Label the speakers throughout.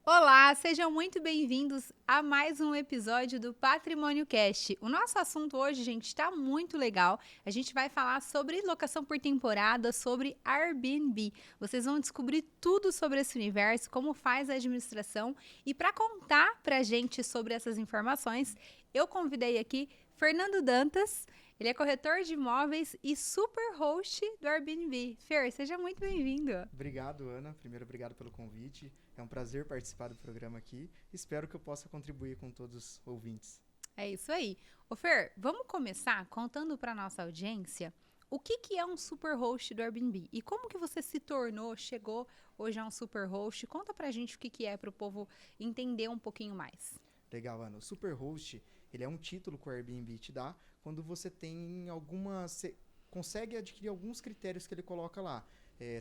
Speaker 1: Olá, sejam muito bem-vindos a mais um episódio do Patrimônio Cast. O nosso assunto hoje, gente, está muito legal. A gente vai falar sobre locação por temporada, sobre Airbnb. Vocês vão descobrir tudo sobre esse universo, como faz a administração. E para contar para a gente sobre essas informações, eu convidei aqui Fernando Dantas. Ele é corretor de imóveis e super host do Airbnb. Fer, seja muito bem-vindo.
Speaker 2: Obrigado, Ana. Primeiro, obrigado pelo convite. É um prazer participar do programa aqui. Espero que eu possa contribuir com todos os ouvintes.
Speaker 1: É isso aí. Ô Fer, vamos começar contando para nossa audiência o que é um super host do Airbnb e como que você se tornou, chegou hoje a um super host. Conta pra gente o que é para o povo entender um pouquinho mais.
Speaker 2: Legal, Ana. O Superhost, ele é um título que o Airbnb te dá quando você tem algumas... consegue adquirir alguns critérios que ele coloca lá.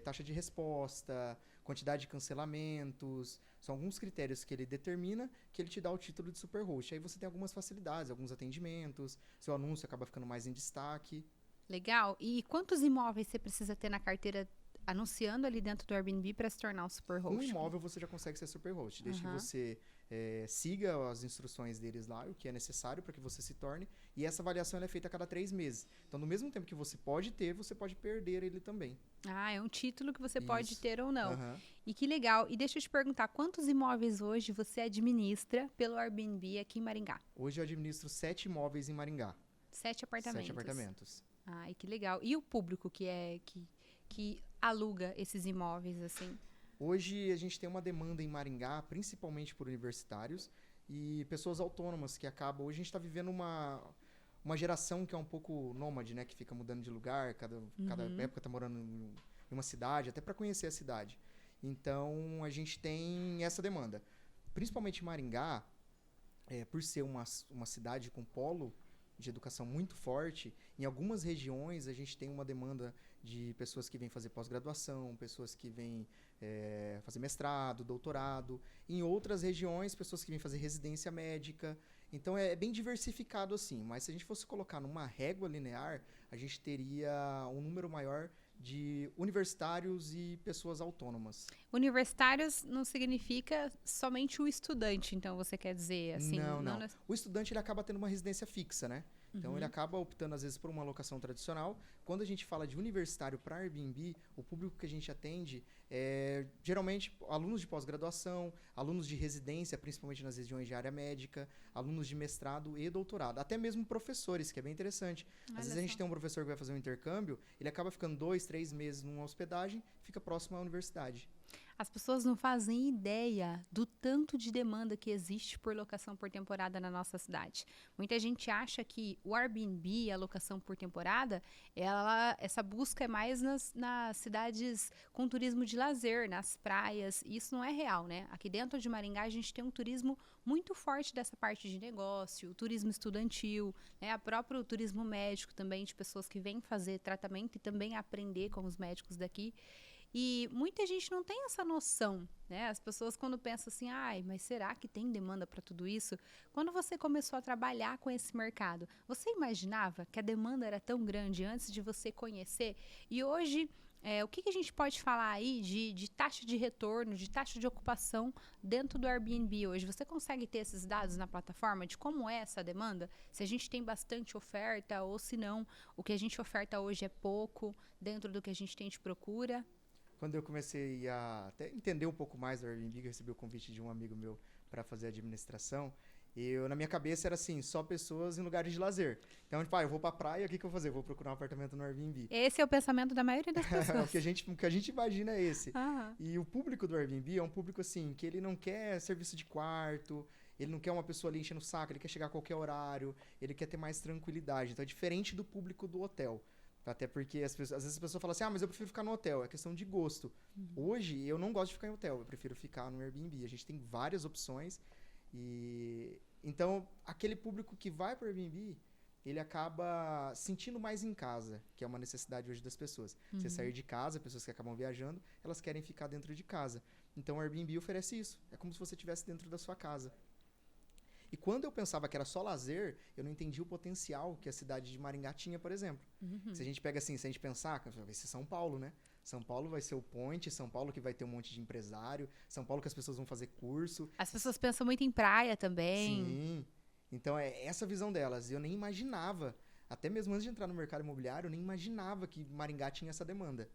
Speaker 2: Taxa de resposta, quantidade de cancelamentos, são alguns critérios que ele determina que ele te dá o título de Superhost. Aí você tem algumas facilidades, alguns atendimentos, seu anúncio acaba ficando mais em destaque.
Speaker 1: Legal. E quantos imóveis você precisa ter na carteira anunciando ali dentro do Airbnb para se tornar um super
Speaker 2: Um
Speaker 1: host?
Speaker 2: imóvel você já consegue ser Superhost, desde que
Speaker 1: Aham.
Speaker 2: você siga as instruções deles lá, o que é necessário para que você se torne, e essa avaliação ela é feita a cada 3 meses. Então, no mesmo tempo que você pode ter, você pode perder ele também.
Speaker 1: Ah, é um título que você pode
Speaker 2: Isso.
Speaker 1: ter ou não.
Speaker 2: Aham.
Speaker 1: E que legal. E deixa eu te perguntar, quantos imóveis hoje você administra pelo Airbnb aqui em Maringá?
Speaker 2: Hoje eu administro 7 imóveis em Maringá.
Speaker 1: 7
Speaker 2: 7
Speaker 1: apartamentos.
Speaker 2: apartamentos.
Speaker 1: Ai, que legal. E o público que aluga esses imóveis, assim?
Speaker 2: Hoje a gente tem uma demanda em Maringá, principalmente por universitários e pessoas autônomas que acabam. Hoje a gente está vivendo uma geração que é um pouco nômade, né? Que fica mudando de lugar, cada
Speaker 1: Uhum.
Speaker 2: época está morando em uma cidade, até para conhecer a cidade. Então a gente tem essa demanda. Principalmente em Maringá, por ser uma cidade com polo de educação muito forte, em algumas regiões a gente tem uma demanda de pessoas que vêm fazer pós-graduação, pessoas que vêm fazer mestrado, doutorado. Em outras regiões, pessoas que vêm fazer residência médica. Então é bem diversificado assim, mas se a gente fosse colocar numa régua linear, a gente teria um número maior de universitários e pessoas autônomas.
Speaker 1: Universitários não significa somente o estudante, então você quer dizer, assim,
Speaker 2: Não,
Speaker 1: não...
Speaker 2: não. O estudante ele acaba tendo uma residência fixa, né? Então ele
Speaker 1: Uhum.
Speaker 2: acaba optando às vezes por uma locação tradicional. Quando a gente fala de universitário para Airbnb, o público que a gente atende é geralmente alunos de pós-graduação, alunos de residência, principalmente nas regiões de área médica, alunos de mestrado e doutorado, até mesmo professores, que é bem interessante. Às vezes
Speaker 1: Olha
Speaker 2: a
Speaker 1: só.
Speaker 2: gente tem um professor que vai fazer um intercâmbio, ele acaba ficando 2, 3 meses numa hospedagem, fica próximo à universidade.
Speaker 1: As pessoas não fazem ideia do tanto de demanda que existe por locação por temporada na nossa cidade. Muita gente acha que o Airbnb, a locação por temporada, essa busca é mais nas cidades com turismo de lazer, nas praias. E isso não é real, né? Aqui dentro de Maringá a gente tem um turismo muito forte dessa parte de negócio, o turismo estudantil, né? A próprio turismo médico também, de pessoas que vêm fazer tratamento e também aprender com os médicos daqui. E muita gente não tem essa noção, né? As pessoas quando pensam assim, ai, mas será que tem demanda para tudo isso? Quando você começou a trabalhar com esse mercado, você imaginava que a demanda era tão grande antes de você conhecer? E hoje, o que a gente pode falar aí de taxa de retorno, de taxa de ocupação dentro do Airbnb hoje? Você consegue ter esses dados na plataforma de como é essa demanda? Se a gente tem bastante oferta ou se não, o que a gente oferta hoje é pouco dentro do que a gente tem de procura?
Speaker 2: Quando eu comecei a até entender um pouco mais do Airbnb, que eu recebi o convite de um amigo meu para fazer administração, na minha cabeça era assim, só pessoas em lugares de lazer. Então, tipo, eu vou pra praia, o que eu vou fazer? Eu vou procurar um apartamento no Airbnb.
Speaker 1: Esse é o pensamento da maioria das
Speaker 2: O que
Speaker 1: pessoas.
Speaker 2: a gente imagina é esse.
Speaker 1: Ah,
Speaker 2: E o público do Airbnb é um público assim, que ele não quer serviço de quarto, ele não quer uma pessoa ali enchendo o saco, ele quer chegar a qualquer horário, ele quer ter mais tranquilidade. Então é diferente do público do hotel. Até porque às vezes a pessoa fala assim, mas eu prefiro ficar no hotel, é questão de gosto. Hoje eu não gosto de ficar em hotel, eu prefiro ficar no Airbnb. A gente tem várias opções e então aquele público que vai para o Airbnb, ele acaba sentindo mais em casa, que é uma necessidade hoje das pessoas. Você sair de casa, pessoas que acabam viajando, elas querem ficar dentro de casa. Então o Airbnb oferece isso. É como se você estivesse dentro da sua casa. E quando eu pensava que era só lazer, eu não entendia o potencial que a cidade de Maringá tinha, por exemplo. Se a gente pega assim, se a gente pensar, esse é São Paulo, né? São Paulo vai ser o point, São Paulo que vai ter um monte de empresário, São Paulo que as pessoas vão fazer curso.
Speaker 1: As pessoas pensam muito em praia também.
Speaker 2: Sim. Então é essa visão delas. Eu nem imaginava, até mesmo antes de entrar no mercado imobiliário, eu nem imaginava que Maringá tinha essa demanda.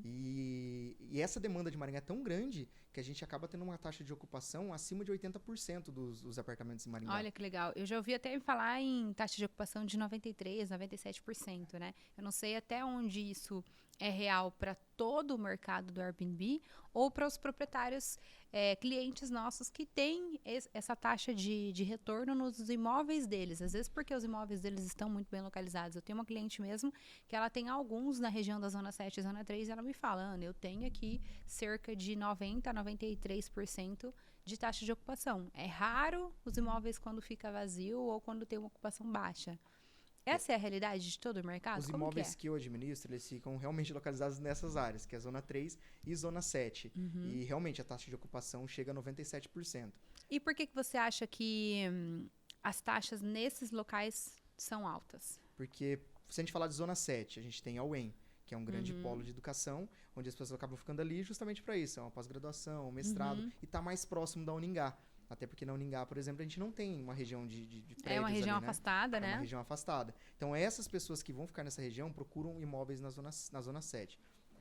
Speaker 2: E essa demanda de Maringá é tão grande que a gente acaba tendo uma taxa de ocupação acima de 80% dos apartamentos em Maringá.
Speaker 1: Olha que legal. Eu já ouvi até falar em taxa de ocupação de 93%, 97%, né? Eu não sei até onde isso é real para todo o mercado do Airbnb ou para os proprietários, clientes nossos que têm essa taxa de retorno nos imóveis deles. Às vezes porque os imóveis deles estão muito bem localizados. Eu tenho uma cliente mesmo que ela tem alguns na região da Zona 7 e Zona 3 e ela me fala, Ana, eu tenho aqui cerca de 90% a 93% de taxa de ocupação. É raro os imóveis quando fica vazio ou quando tem uma ocupação baixa. Essa é a realidade de todo o mercado?
Speaker 2: Os imóveis que eu administro, eles ficam realmente localizados nessas áreas, que é a Zona 3 e Zona 7. E realmente a taxa de ocupação chega a 97%.
Speaker 1: E por que você acha que as taxas nesses locais são altas?
Speaker 2: Porque se a gente falar de Zona 7, a gente tem a UEM, que é um grande polo de educação, onde as pessoas acabam ficando ali justamente para isso. É uma pós-graduação, um mestrado, e está mais próximo da Uningá. Até porque na Uningá, por exemplo, a gente não tem uma região de prédios
Speaker 1: É uma região
Speaker 2: ali, né?
Speaker 1: afastada, né?
Speaker 2: É uma região afastada. Então, essas pessoas que vão ficar nessa região procuram imóveis na zona 7.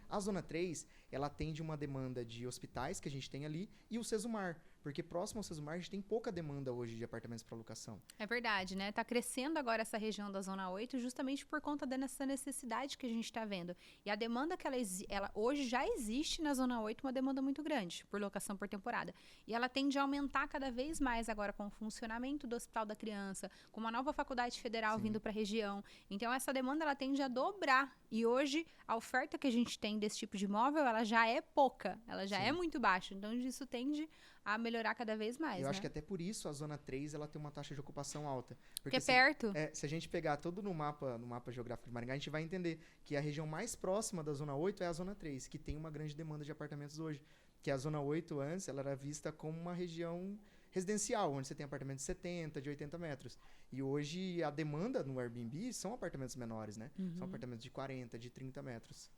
Speaker 2: A Zona 3, ela atende uma demanda de hospitais que a gente tem ali e o Sesumar, porque próximo ao Sesumar a gente tem pouca demanda hoje de apartamentos para locação.
Speaker 1: É verdade, né? Tá crescendo agora essa região da Zona 8 justamente por conta dessa necessidade que a gente está vendo. E a demanda que ela hoje já existe na Zona 8, uma demanda muito grande por locação por temporada. E ela tende a aumentar cada vez mais agora com o funcionamento do Hospital da Criança, com uma nova faculdade federal vindo para a região. Então essa demanda ela tende a dobrar. E hoje a oferta que a gente tem desse tipo de imóvel, ela já é pouca, ela já é muito baixa. Então isso tende a melhorar cada vez mais,
Speaker 2: Eu acho que até por isso a Zona 3 ela tem uma taxa de ocupação alta.
Speaker 1: Porque é perto.
Speaker 2: Se a gente pegar todo no mapa geográfico de Maringá, a gente vai entender que a região mais próxima da Zona 8 é a Zona 3, que tem uma grande demanda de apartamentos hoje. Que a Zona 8 antes ela era vista como uma região residencial, onde você tem apartamentos de 70, de 80 metros. E hoje a demanda no Airbnb são apartamentos menores, né? São apartamentos de 40, de 30 metros.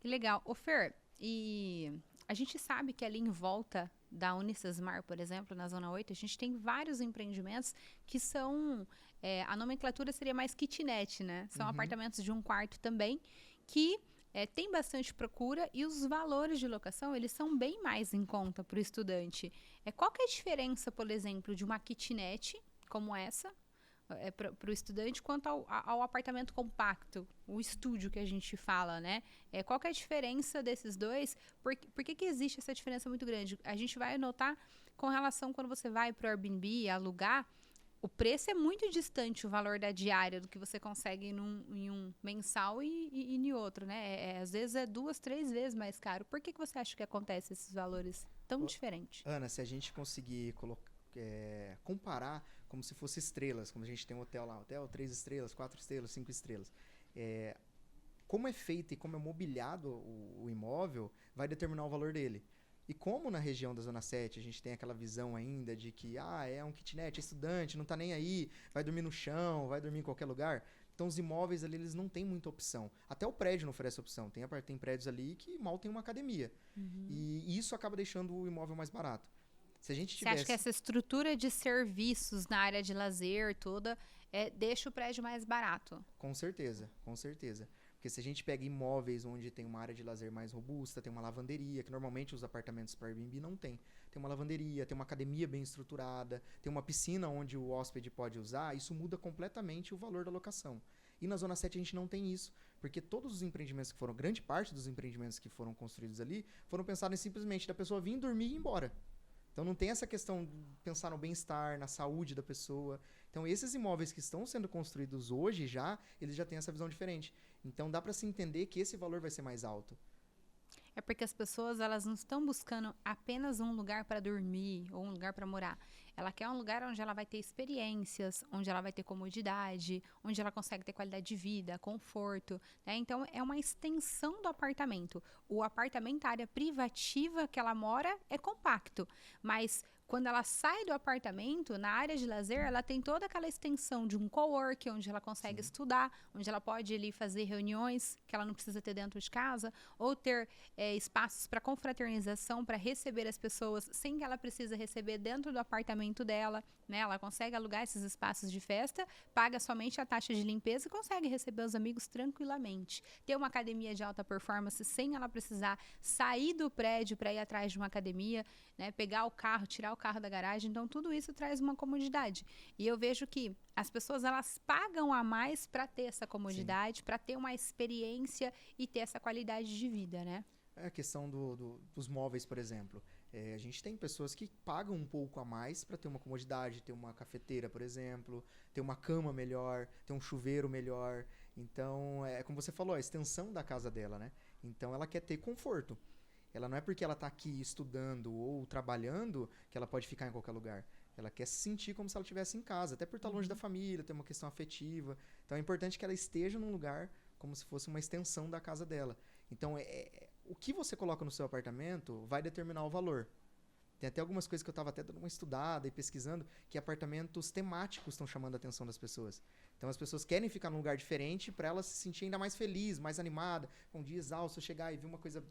Speaker 1: Que legal. Ô Fer, e a gente sabe que ali em volta da Unicesumar, por exemplo, na Zona 8, a gente tem vários empreendimentos que são... a nomenclatura seria mais kitnet, né? São apartamentos de um quarto também, que tem bastante procura e os valores de locação, eles são bem mais em conta para o estudante. Qual que é a diferença, por exemplo, de uma kitnet como essa, para o estudante, quanto ao apartamento compacto, o estúdio que a gente fala, né? Qual que é a diferença desses dois? Por que existe essa diferença muito grande? A gente vai notar com relação quando você vai para o Airbnb alugar, o preço é muito distante o valor da diária do que você consegue em um mensal e em outro, né? Às vezes é 2, 3 vezes mais caro. Por que você acha que acontece esses valores tão diferentes?
Speaker 2: Ana, se a gente conseguir comparar como se fosse estrelas, como a gente tem um hotel lá, hotel 3 estrelas, 4 estrelas, 5 estrelas. Como é feito e como é mobiliado o imóvel vai determinar o valor dele. E como na região da Zona 7 a gente tem aquela visão ainda de que é um kitnet, é estudante, não tá nem aí, vai dormir no chão, vai dormir em qualquer lugar. Então os imóveis ali eles não têm muita opção. Até o prédio não oferece opção. Tem prédios ali que mal tem uma academia. E isso acaba deixando o imóvel mais barato. Se a gente tivesse...
Speaker 1: Você acha que essa estrutura de serviços na área de lazer toda deixa o prédio mais barato?
Speaker 2: Com certeza, com certeza. Porque se a gente pega imóveis onde tem uma área de lazer mais robusta, tem uma lavanderia, que normalmente os apartamentos para Airbnb não tem. Tem uma lavanderia, tem uma academia bem estruturada, tem uma piscina onde o hóspede pode usar, isso muda completamente o valor da locação. E na Zona 7 a gente não tem isso, porque todos os empreendimentos que foram, grande parte dos empreendimentos que foram construídos ali, foram pensados em simplesmente da pessoa vir dormir e ir embora. Então não tem essa questão de pensar no bem-estar, na saúde da pessoa. Então esses imóveis que estão sendo construídos hoje eles já têm essa visão diferente. Então dá para se entender que esse valor vai ser mais alto.
Speaker 1: É porque as pessoas elas não estão buscando apenas um lugar para dormir ou um lugar para morar. Ela quer um lugar onde ela vai ter experiências, onde ela vai ter comodidade, onde ela consegue ter qualidade de vida, conforto, né? Então é uma extensão do apartamento. O apartamento, a área privativa que ela mora é compacto, mas quando ela sai do apartamento, na área de lazer, ela tem toda aquela extensão de um cowork, onde ela consegue estudar, onde ela pode ali fazer reuniões que ela não precisa ter dentro de casa, ou ter espaços para confraternização, para receber as pessoas sem que ela precise receber dentro do apartamento dela, né? Ela consegue alugar esses espaços de festa, paga somente a taxa de limpeza e consegue receber os amigos tranquilamente. Ter uma academia de alta performance sem ela precisar sair do prédio para ir atrás de uma academia, né? Pegar o carro, tirar o carro da garagem. Então, tudo isso traz uma comodidade. E eu vejo que as pessoas, elas pagam a mais para ter essa comodidade, para ter uma experiência e ter essa qualidade de vida, né?
Speaker 2: É a questão dos móveis, por exemplo. A gente tem pessoas que pagam um pouco a mais para ter uma comodidade, ter uma cafeteira, por exemplo, ter uma cama melhor, ter um chuveiro melhor. Então, é como você falou, a extensão da casa dela, né? Então, ela quer ter conforto. Ela não é porque ela está aqui estudando ou trabalhando que ela pode ficar em qualquer lugar. Ela quer se sentir como se ela estivesse em casa, até por estar longe da família, ter uma questão afetiva. Então, é importante que ela esteja num lugar como se fosse uma extensão da casa dela. Então, o que você coloca no seu apartamento vai determinar o valor. Tem até algumas coisas que eu estava até dando uma estudada e pesquisando, que apartamentos temáticos estão chamando a atenção das pessoas. Então as pessoas querem ficar num lugar diferente para ela se sentir ainda mais feliz, mais animada. Um dia exausto, chegar e ver uma coisa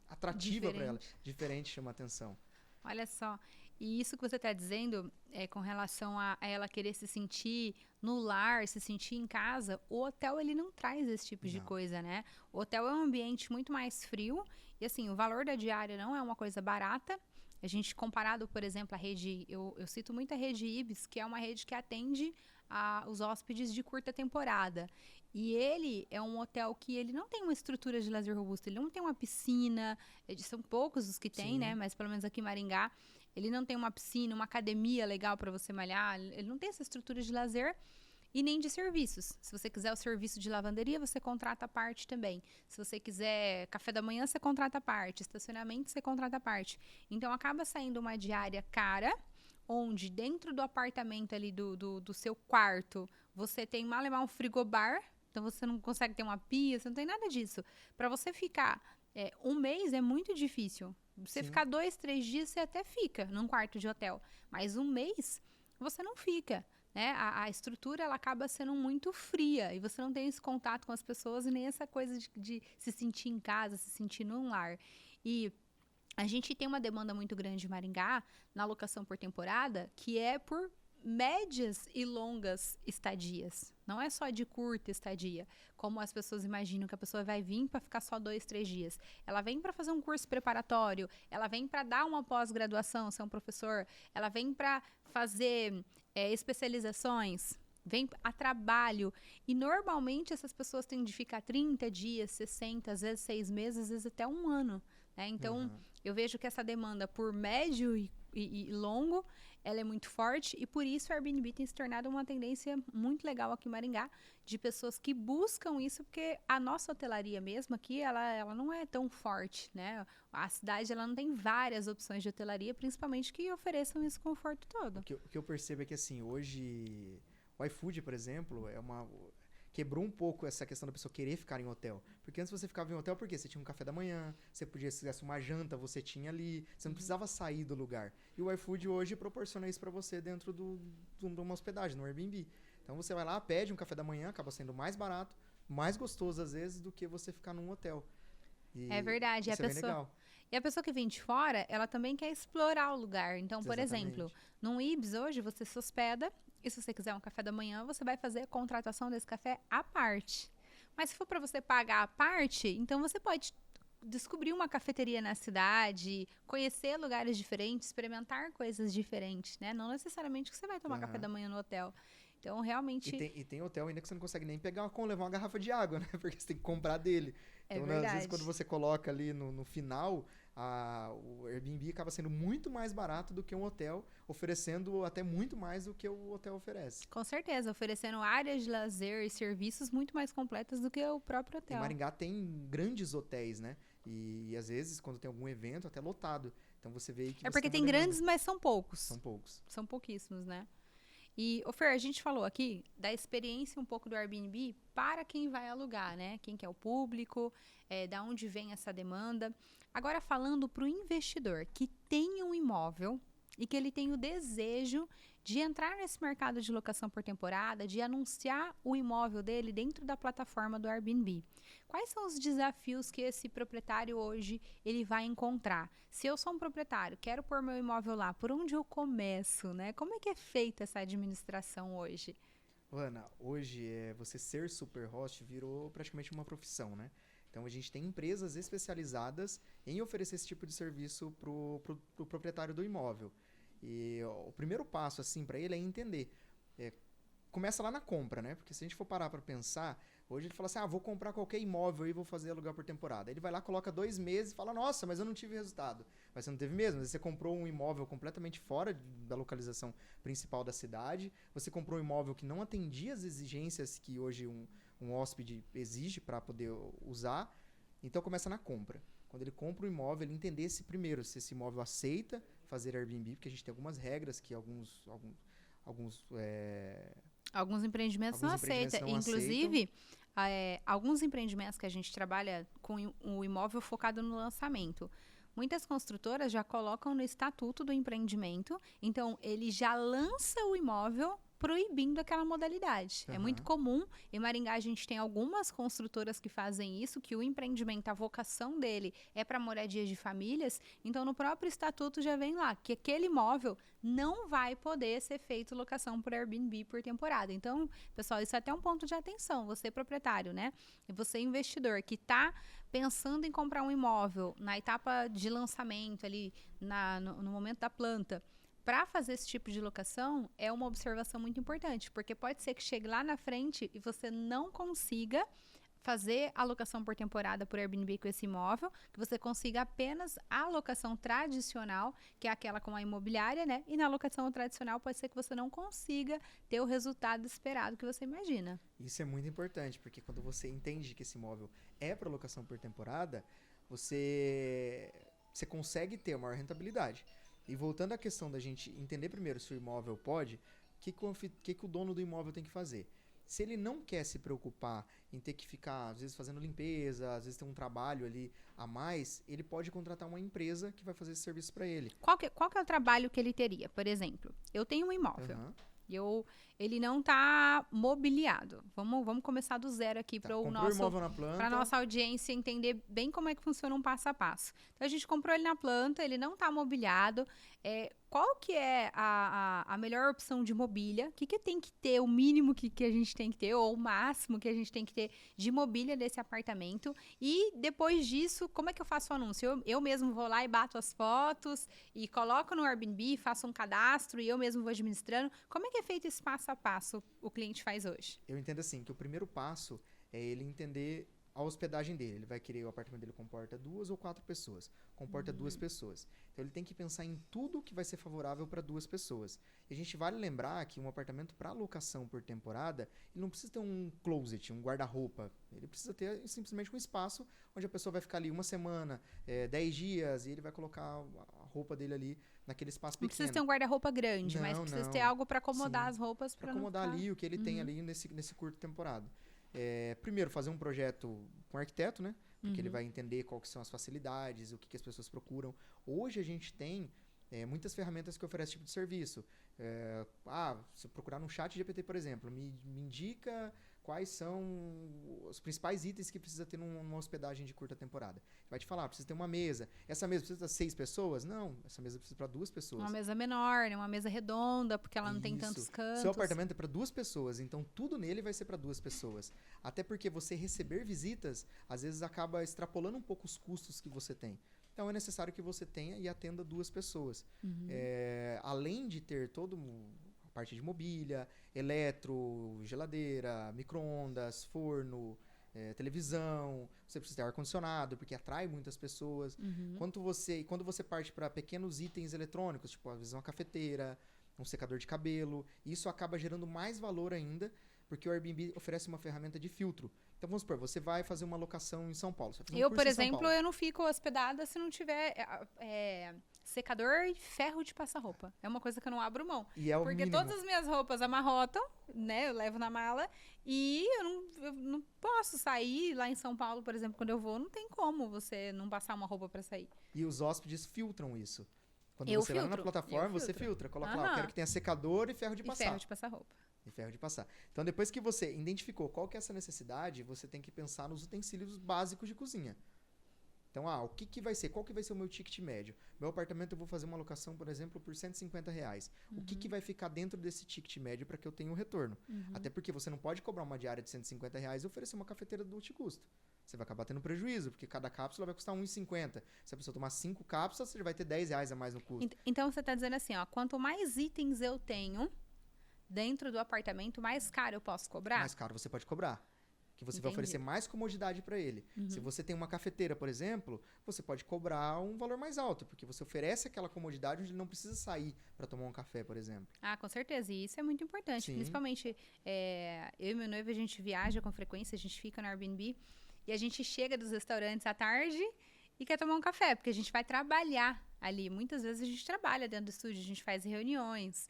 Speaker 2: atrativa para ela. Diferente chama a atenção.
Speaker 1: Olha só, e isso que você está dizendo com relação a ela querer se sentir no lar, se sentir em casa, o hotel ele não traz esse tipo de coisa, né? O hotel é um ambiente muito mais frio e assim, o valor da diária não é uma coisa barata. A gente comparado, por exemplo, a rede, eu cito muito a rede Ibis, que é uma rede que atende os hóspedes de curta temporada. E ele é um hotel que ele não tem uma estrutura de lazer robusta, ele não tem uma piscina, são poucos os que tem, né? Mas pelo menos aqui em Maringá, ele não tem uma piscina, uma academia legal para você malhar, ele não tem essa estrutura de lazer e nem de serviços. Se você quiser o serviço de lavanderia, você contrata a parte também. Se você quiser café da manhã, você contrata a parte. Estacionamento, você contrata a parte. Então, acaba saindo uma diária cara, onde dentro do apartamento ali do seu quarto, você tem mal levar um frigobar, então você não consegue ter uma pia, você não tem nada disso. Para você ficar um mês é muito difícil. Você ficar 2, 3 dias, você até fica num quarto de hotel. Mas um mês, você não fica. Né? A estrutura ela acaba sendo muito fria e você não tem esse contato com as pessoas e nem essa coisa de se sentir em casa, se sentir num lar. E a gente tem uma demanda muito grande em Maringá na locação por temporada, que é por médias e longas estadias. Não é só de curta estadia, como as pessoas imaginam que a pessoa vai vir para ficar só 2, 3 dias. Ela vem para fazer um curso preparatório, ela vem para dar uma pós-graduação, ser um professor, ela vem para fazer especializações, vem a trabalho. E normalmente essas pessoas têm de ficar 30 dias, 60, às vezes 6 meses, às vezes até um ano. Né? Então, eu vejo que essa demanda por médio e longo, ela é muito forte e por isso o Airbnb tem se tornado uma tendência muito legal aqui em Maringá, de pessoas que buscam isso, porque a nossa hotelaria mesmo aqui, ela não é tão forte, né? A cidade, ela não tem várias opções de hotelaria, principalmente que ofereçam esse conforto todo.
Speaker 2: O que eu percebo é que, assim, hoje o iFood, por exemplo, quebrou um pouco essa questão da pessoa querer ficar em hotel. Porque antes você ficava em hotel porque você tinha um café da manhã, você podia, se quisesse uma janta, você tinha ali, você não precisava sair do lugar. E o iFood hoje proporciona isso para você dentro de uma hospedagem, no Airbnb. Então você vai lá, pede um café da manhã, acaba sendo mais barato, mais gostoso às vezes do que você ficar num hotel. E
Speaker 1: é verdade.
Speaker 2: isso é bem legal.
Speaker 1: E a pessoa que vem de fora, ela também quer explorar o lugar. Então, por exemplo, num Ibis hoje você se hospeda e se você quiser um café da manhã, você vai fazer a contratação desse café à parte. Mas se for para você pagar à parte, então você pode descobrir uma cafeteria na cidade, conhecer lugares diferentes, experimentar coisas diferentes, né? Não necessariamente que você vai tomar café da manhã no hotel. Então, realmente...
Speaker 2: E tem hotel ainda que você não consegue nem levar uma garrafa de água, né? Porque você tem que comprar dele. Então, às vezes, quando você coloca ali no final, o Airbnb acaba sendo muito mais barato do que um hotel, oferecendo até muito mais do que o hotel oferece.
Speaker 1: Com certeza, oferecendo áreas de lazer e serviços muito mais completas do que o próprio hotel.
Speaker 2: Em Maringá tem grandes hotéis, né? E às vezes, quando tem algum evento, até lotado. Então você vê aí que...
Speaker 1: É porque tem grandes, mas são poucos.
Speaker 2: São poucos.
Speaker 1: São pouquíssimos, né? E, Fer, a gente falou aqui da experiência um pouco do Airbnb para quem vai alugar, né? Quem que é o público, da onde vem essa demanda. Agora, falando para o investidor que tem um imóvel, e que ele tem o desejo de entrar nesse mercado de locação por temporada, de anunciar o imóvel dele dentro da plataforma do Airbnb. Quais são os desafios que esse proprietário hoje ele vai encontrar? Se eu sou um proprietário, quero pôr meu imóvel lá, por onde eu começo, né? Como é que é feita essa administração hoje?
Speaker 2: Ana, hoje você ser superhost virou praticamente uma profissão, né? Então a gente tem empresas especializadas em oferecer esse tipo de serviço pro proprietário do imóvel. E ó, o primeiro passo assim para ele é entender. É, começa lá na compra, né? Porque se a gente for parar para pensar, hoje ele fala assim, vou comprar qualquer imóvel e vou fazer alugar por temporada. Ele vai lá, coloca 2 meses e fala, nossa, mas eu não tive resultado. Mas você não teve mesmo. Você comprou um imóvel completamente fora da localização principal da cidade. Você comprou um imóvel que não atendia as exigências que hoje um hóspede exige para poder usar. Então começa na compra. Quando ele compra o imóvel, ele entender primeiro se esse imóvel aceita fazer Airbnb, porque a gente tem algumas regras que alguns
Speaker 1: Alguns empreendimentos não aceitam. Inclusive, alguns empreendimentos que a gente trabalha com o imóvel focado no lançamento. Muitas construtoras já colocam no estatuto do empreendimento, então ele já lança o imóvel proibindo aquela modalidade. É muito comum. Em Maringá a gente tem algumas construtoras que fazem isso, que o empreendimento, a vocação dele é para moradias de famílias, então no próprio estatuto já vem lá que aquele imóvel não vai poder ser feito locação por Airbnb por temporada. Então, pessoal, isso é até um ponto de atenção. Você proprietário, né? E você investidor que está pensando em comprar um imóvel na etapa de lançamento ali, no momento da planta, para fazer esse tipo de locação, é uma observação muito importante, porque pode ser que chegue lá na frente e você não consiga fazer a locação por temporada por Airbnb com esse imóvel, que você consiga apenas a locação tradicional, que é aquela com a imobiliária, né? E na locação tradicional pode ser que você não consiga ter o resultado esperado que você imagina.
Speaker 2: Isso é muito importante, porque quando você entende que esse imóvel é para locação por temporada, você consegue ter uma maior rentabilidade. E voltando à questão da gente entender primeiro se o imóvel pode, o que o dono do imóvel tem que fazer? Se ele não quer se preocupar em ter que ficar, às vezes, fazendo limpeza, às vezes tem um trabalho ali a mais, ele pode contratar uma empresa que vai fazer esse serviço para ele.
Speaker 1: Qual que é o trabalho que ele teria? Por exemplo, eu tenho um imóvel. Ele não está mobiliado. Vamos começar do zero aqui para a nossa audiência entender bem como é que funciona um passo a passo. Então, a gente comprou ele na planta, ele não está mobiliado. Qual que é a melhor opção de mobília? O que tem que ter, o mínimo que a gente tem que ter, ou o máximo que a gente tem que ter de mobília desse apartamento? E depois disso, como é que eu faço o anúncio? Eu mesmo vou lá e bato as fotos e coloco no Airbnb, faço um cadastro e eu mesmo vou administrando. Como é que é feito esse passo a passo o cliente faz hoje?
Speaker 2: Eu entendo assim, que o primeiro passo é ele entender a hospedagem dele. Ele vai querer o apartamento dele comporta 2 ou 4 pessoas. Comporta 2 pessoas. Então ele tem que pensar em tudo que vai ser favorável para 2 pessoas. E a gente vale lembrar que um apartamento para locação por temporada, ele não precisa ter um closet, um guarda-roupa. Ele precisa ter simplesmente um espaço onde a pessoa vai ficar ali uma semana, 10 dias, e ele vai colocar a roupa dele ali naquele espaço pequeno.
Speaker 1: Não precisa ter um guarda-roupa grande, mas precisa ter algo para acomodar as roupas.
Speaker 2: Para acomodar ali o que ele tem ali nesse curto temporada. Primeiro, fazer um projeto com arquiteto, né? Porque ele vai entender quais são as facilidades, o que as pessoas procuram. Hoje a gente tem muitas ferramentas que oferecem esse tipo de serviço. Se eu procurar no chat GPT, por exemplo, me indica quais são os principais itens que precisa ter numa hospedagem de curta temporada. Vai te falar, precisa ter uma mesa. Essa mesa precisa de 6 pessoas? Não, essa mesa precisa para 2 pessoas.
Speaker 1: Uma mesa menor, né? Uma mesa redonda, porque ela não tem tantos cantos.
Speaker 2: Seu apartamento é para 2 pessoas, então tudo nele vai ser para 2 pessoas. Até porque você receber visitas, às vezes acaba extrapolando um pouco os custos que você tem. Então é necessário que você tenha e atenda 2 pessoas. Além de ter todo a parte de mobília, eletro, geladeira, micro-ondas, forno, televisão, você precisa ter ar-condicionado, porque atrai muitas pessoas. Quando você parte para pequenos itens eletrônicos, tipo às vezes uma cafeteira, um secador de cabelo, isso acaba gerando mais valor ainda, porque o Airbnb oferece uma ferramenta de filtro. Então, vamos supor, você vai fazer uma locação em São Paulo.
Speaker 1: Por exemplo, eu não fico hospedada se não tiver secador e ferro de passar roupa. É uma coisa que eu não abro mão. Porque todas as minhas roupas amarrotam, né? Eu levo na mala. E eu não posso sair lá em São Paulo, por exemplo, quando eu vou. Não tem como você não passar uma roupa para sair.
Speaker 2: E os hóspedes filtram isso. Quando
Speaker 1: Eu
Speaker 2: você vai lá na
Speaker 1: filtro,
Speaker 2: plataforma,
Speaker 1: eu
Speaker 2: você
Speaker 1: filtro.
Speaker 2: filtra. Coloca lá, eu
Speaker 1: Aham.
Speaker 2: quero que tenha secador e ferro de
Speaker 1: E
Speaker 2: passar.
Speaker 1: ferro de passar roupa.
Speaker 2: E ferro de passar. Então, depois que você identificou qual que é essa necessidade, você tem que pensar nos utensílios básicos de cozinha. Então, o que que vai ser? Qual que vai ser o meu ticket médio? Meu apartamento eu vou fazer uma locação, por exemplo, por R$ 150. O que vai ficar dentro desse ticket médio para que eu tenha um retorno? Até porque você não pode cobrar uma diária de R$ 150 e oferecer uma cafeteira do multicusto. Você vai acabar tendo prejuízo, porque cada cápsula vai custar R$ 1,50. Se a pessoa tomar 5 cápsulas, você já vai ter R$ 10 a mais no custo.
Speaker 1: Então você está dizendo assim, ó, quanto mais itens eu tenho dentro do apartamento, mais caro eu posso cobrar?
Speaker 2: Mais caro você pode cobrar. Que você vai
Speaker 1: Entendi.
Speaker 2: oferecer mais comodidade para ele. Se você tem uma cafeteira, por exemplo, você pode cobrar um valor mais alto, porque você oferece aquela comodidade onde ele não precisa sair para tomar um café, por exemplo.
Speaker 1: Ah, com certeza. E isso é muito importante.
Speaker 2: Sim.
Speaker 1: Principalmente, eu e meu noivo, a gente viaja com frequência, a gente fica no Airbnb e a gente chega dos restaurantes à tarde e quer tomar um café, porque a gente vai trabalhar ali. Muitas vezes a gente trabalha dentro do estúdio, a gente faz reuniões.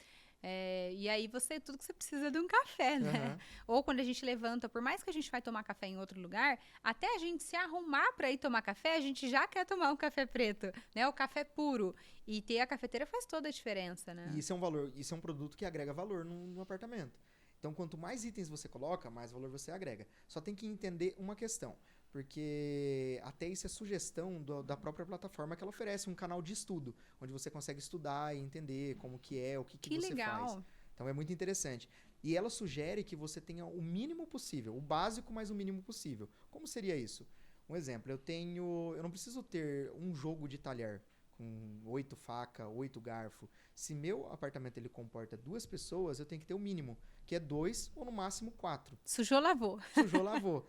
Speaker 1: E aí tudo que você precisa é de um café, né? Ou quando a gente levanta, por mais que a gente vai tomar café em outro lugar, até a gente se arrumar para ir tomar café, a gente já quer tomar um café preto, né? O café puro. E ter a cafeteira faz toda a diferença, né?
Speaker 2: E isso é um produto que agrega valor no apartamento. Então, quanto mais itens você coloca, mais valor você agrega. Só tem que entender uma questão. Porque até isso é sugestão da própria plataforma que ela oferece um canal de estudo, onde você consegue estudar e entender como que é, o que você
Speaker 1: legal.
Speaker 2: faz. Então é muito interessante. E ela sugere que você tenha o mínimo possível, o básico, mas o mínimo possível. Como seria isso? Um exemplo, eu não preciso ter um jogo de talher com 8 facas, 8 garfos. Se meu apartamento ele comporta 2 pessoas, eu tenho que ter o mínimo, que é 2 ou no máximo 4.
Speaker 1: Sujou, lavou.
Speaker 2: Sujou, lavou.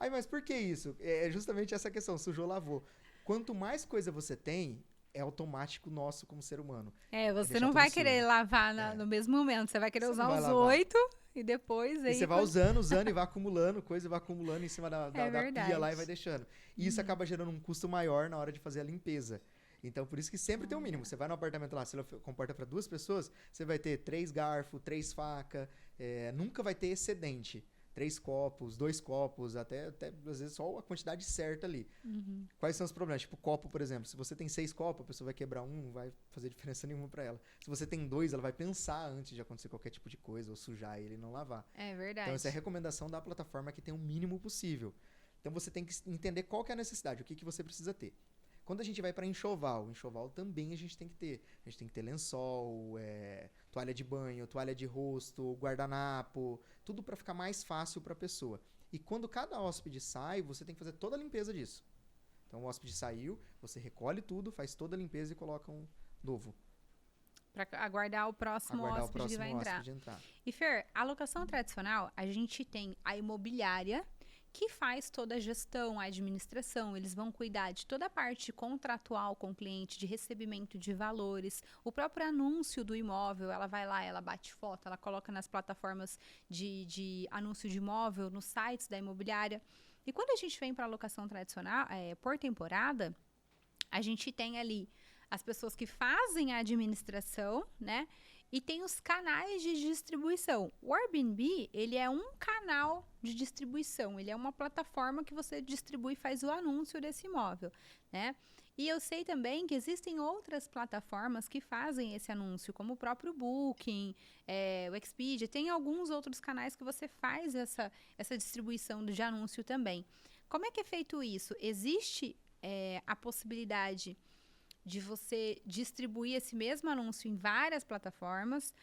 Speaker 2: Aí, mas por que isso? É justamente essa questão, sujou, lavou. Quanto mais coisa você tem, é automático nosso como ser humano.
Speaker 1: Você não vai querer lavar no mesmo momento, você vai querer usar os 8 e depois...
Speaker 2: E você vai usando e vai acumulando coisa, vai acumulando em cima da pia lá e vai deixando. E isso acaba gerando um custo maior na hora de fazer a limpeza. Então, por isso que sempre tem um mínimo. Você vai no apartamento lá, se ele comporta para 2 pessoas, você vai ter 3 garfos, 3 facas, nunca vai ter excedente. 3 copos, 2 copos, até às vezes só a quantidade certa ali. Quais são os problemas? Tipo, copo, por exemplo. Se você tem 6 copos, a pessoa vai quebrar um, não vai fazer diferença nenhuma para ela. Se você tem 2, ela vai pensar antes de acontecer qualquer tipo de coisa, ou sujar ele e não lavar.
Speaker 1: É verdade.
Speaker 2: Então, essa é a recomendação da plataforma, que tem o mínimo possível. Então, você tem que entender qual que é a necessidade, o que você precisa ter. Quando a gente vai para enxoval também a gente tem que ter. A gente tem que ter lençol, toalha de banho, toalha de rosto, guardanapo, tudo para ficar mais fácil para a pessoa. E quando cada hóspede sai, você tem que fazer toda a limpeza disso. Então o hóspede saiu, você recolhe tudo, faz toda a limpeza e coloca um novo.
Speaker 1: Para aguardar o próximo hóspede que vai entrar. E Fer, a locação tradicional, a gente tem a imobiliária, que faz toda a gestão, a administração, eles vão cuidar de toda a parte contratual com o cliente, de recebimento de valores, o próprio anúncio do imóvel, ela vai lá, ela bate foto, ela coloca nas plataformas de anúncio de imóvel, nos sites da imobiliária. E quando a gente vem para a locação tradicional, por temporada, a gente tem ali as pessoas que fazem a administração, né? E tem os canais de distribuição. O Airbnb, ele é um canal de distribuição. Ele é uma plataforma que você distribui e faz o anúncio desse imóvel, né? E eu sei também que existem outras plataformas que fazem esse anúncio, como o próprio Booking, o Expedia. Tem alguns outros canais que você faz essa distribuição de anúncio também. Como é que é feito isso? Existe a possibilidade de você distribuir esse mesmo anúncio em várias plataformas,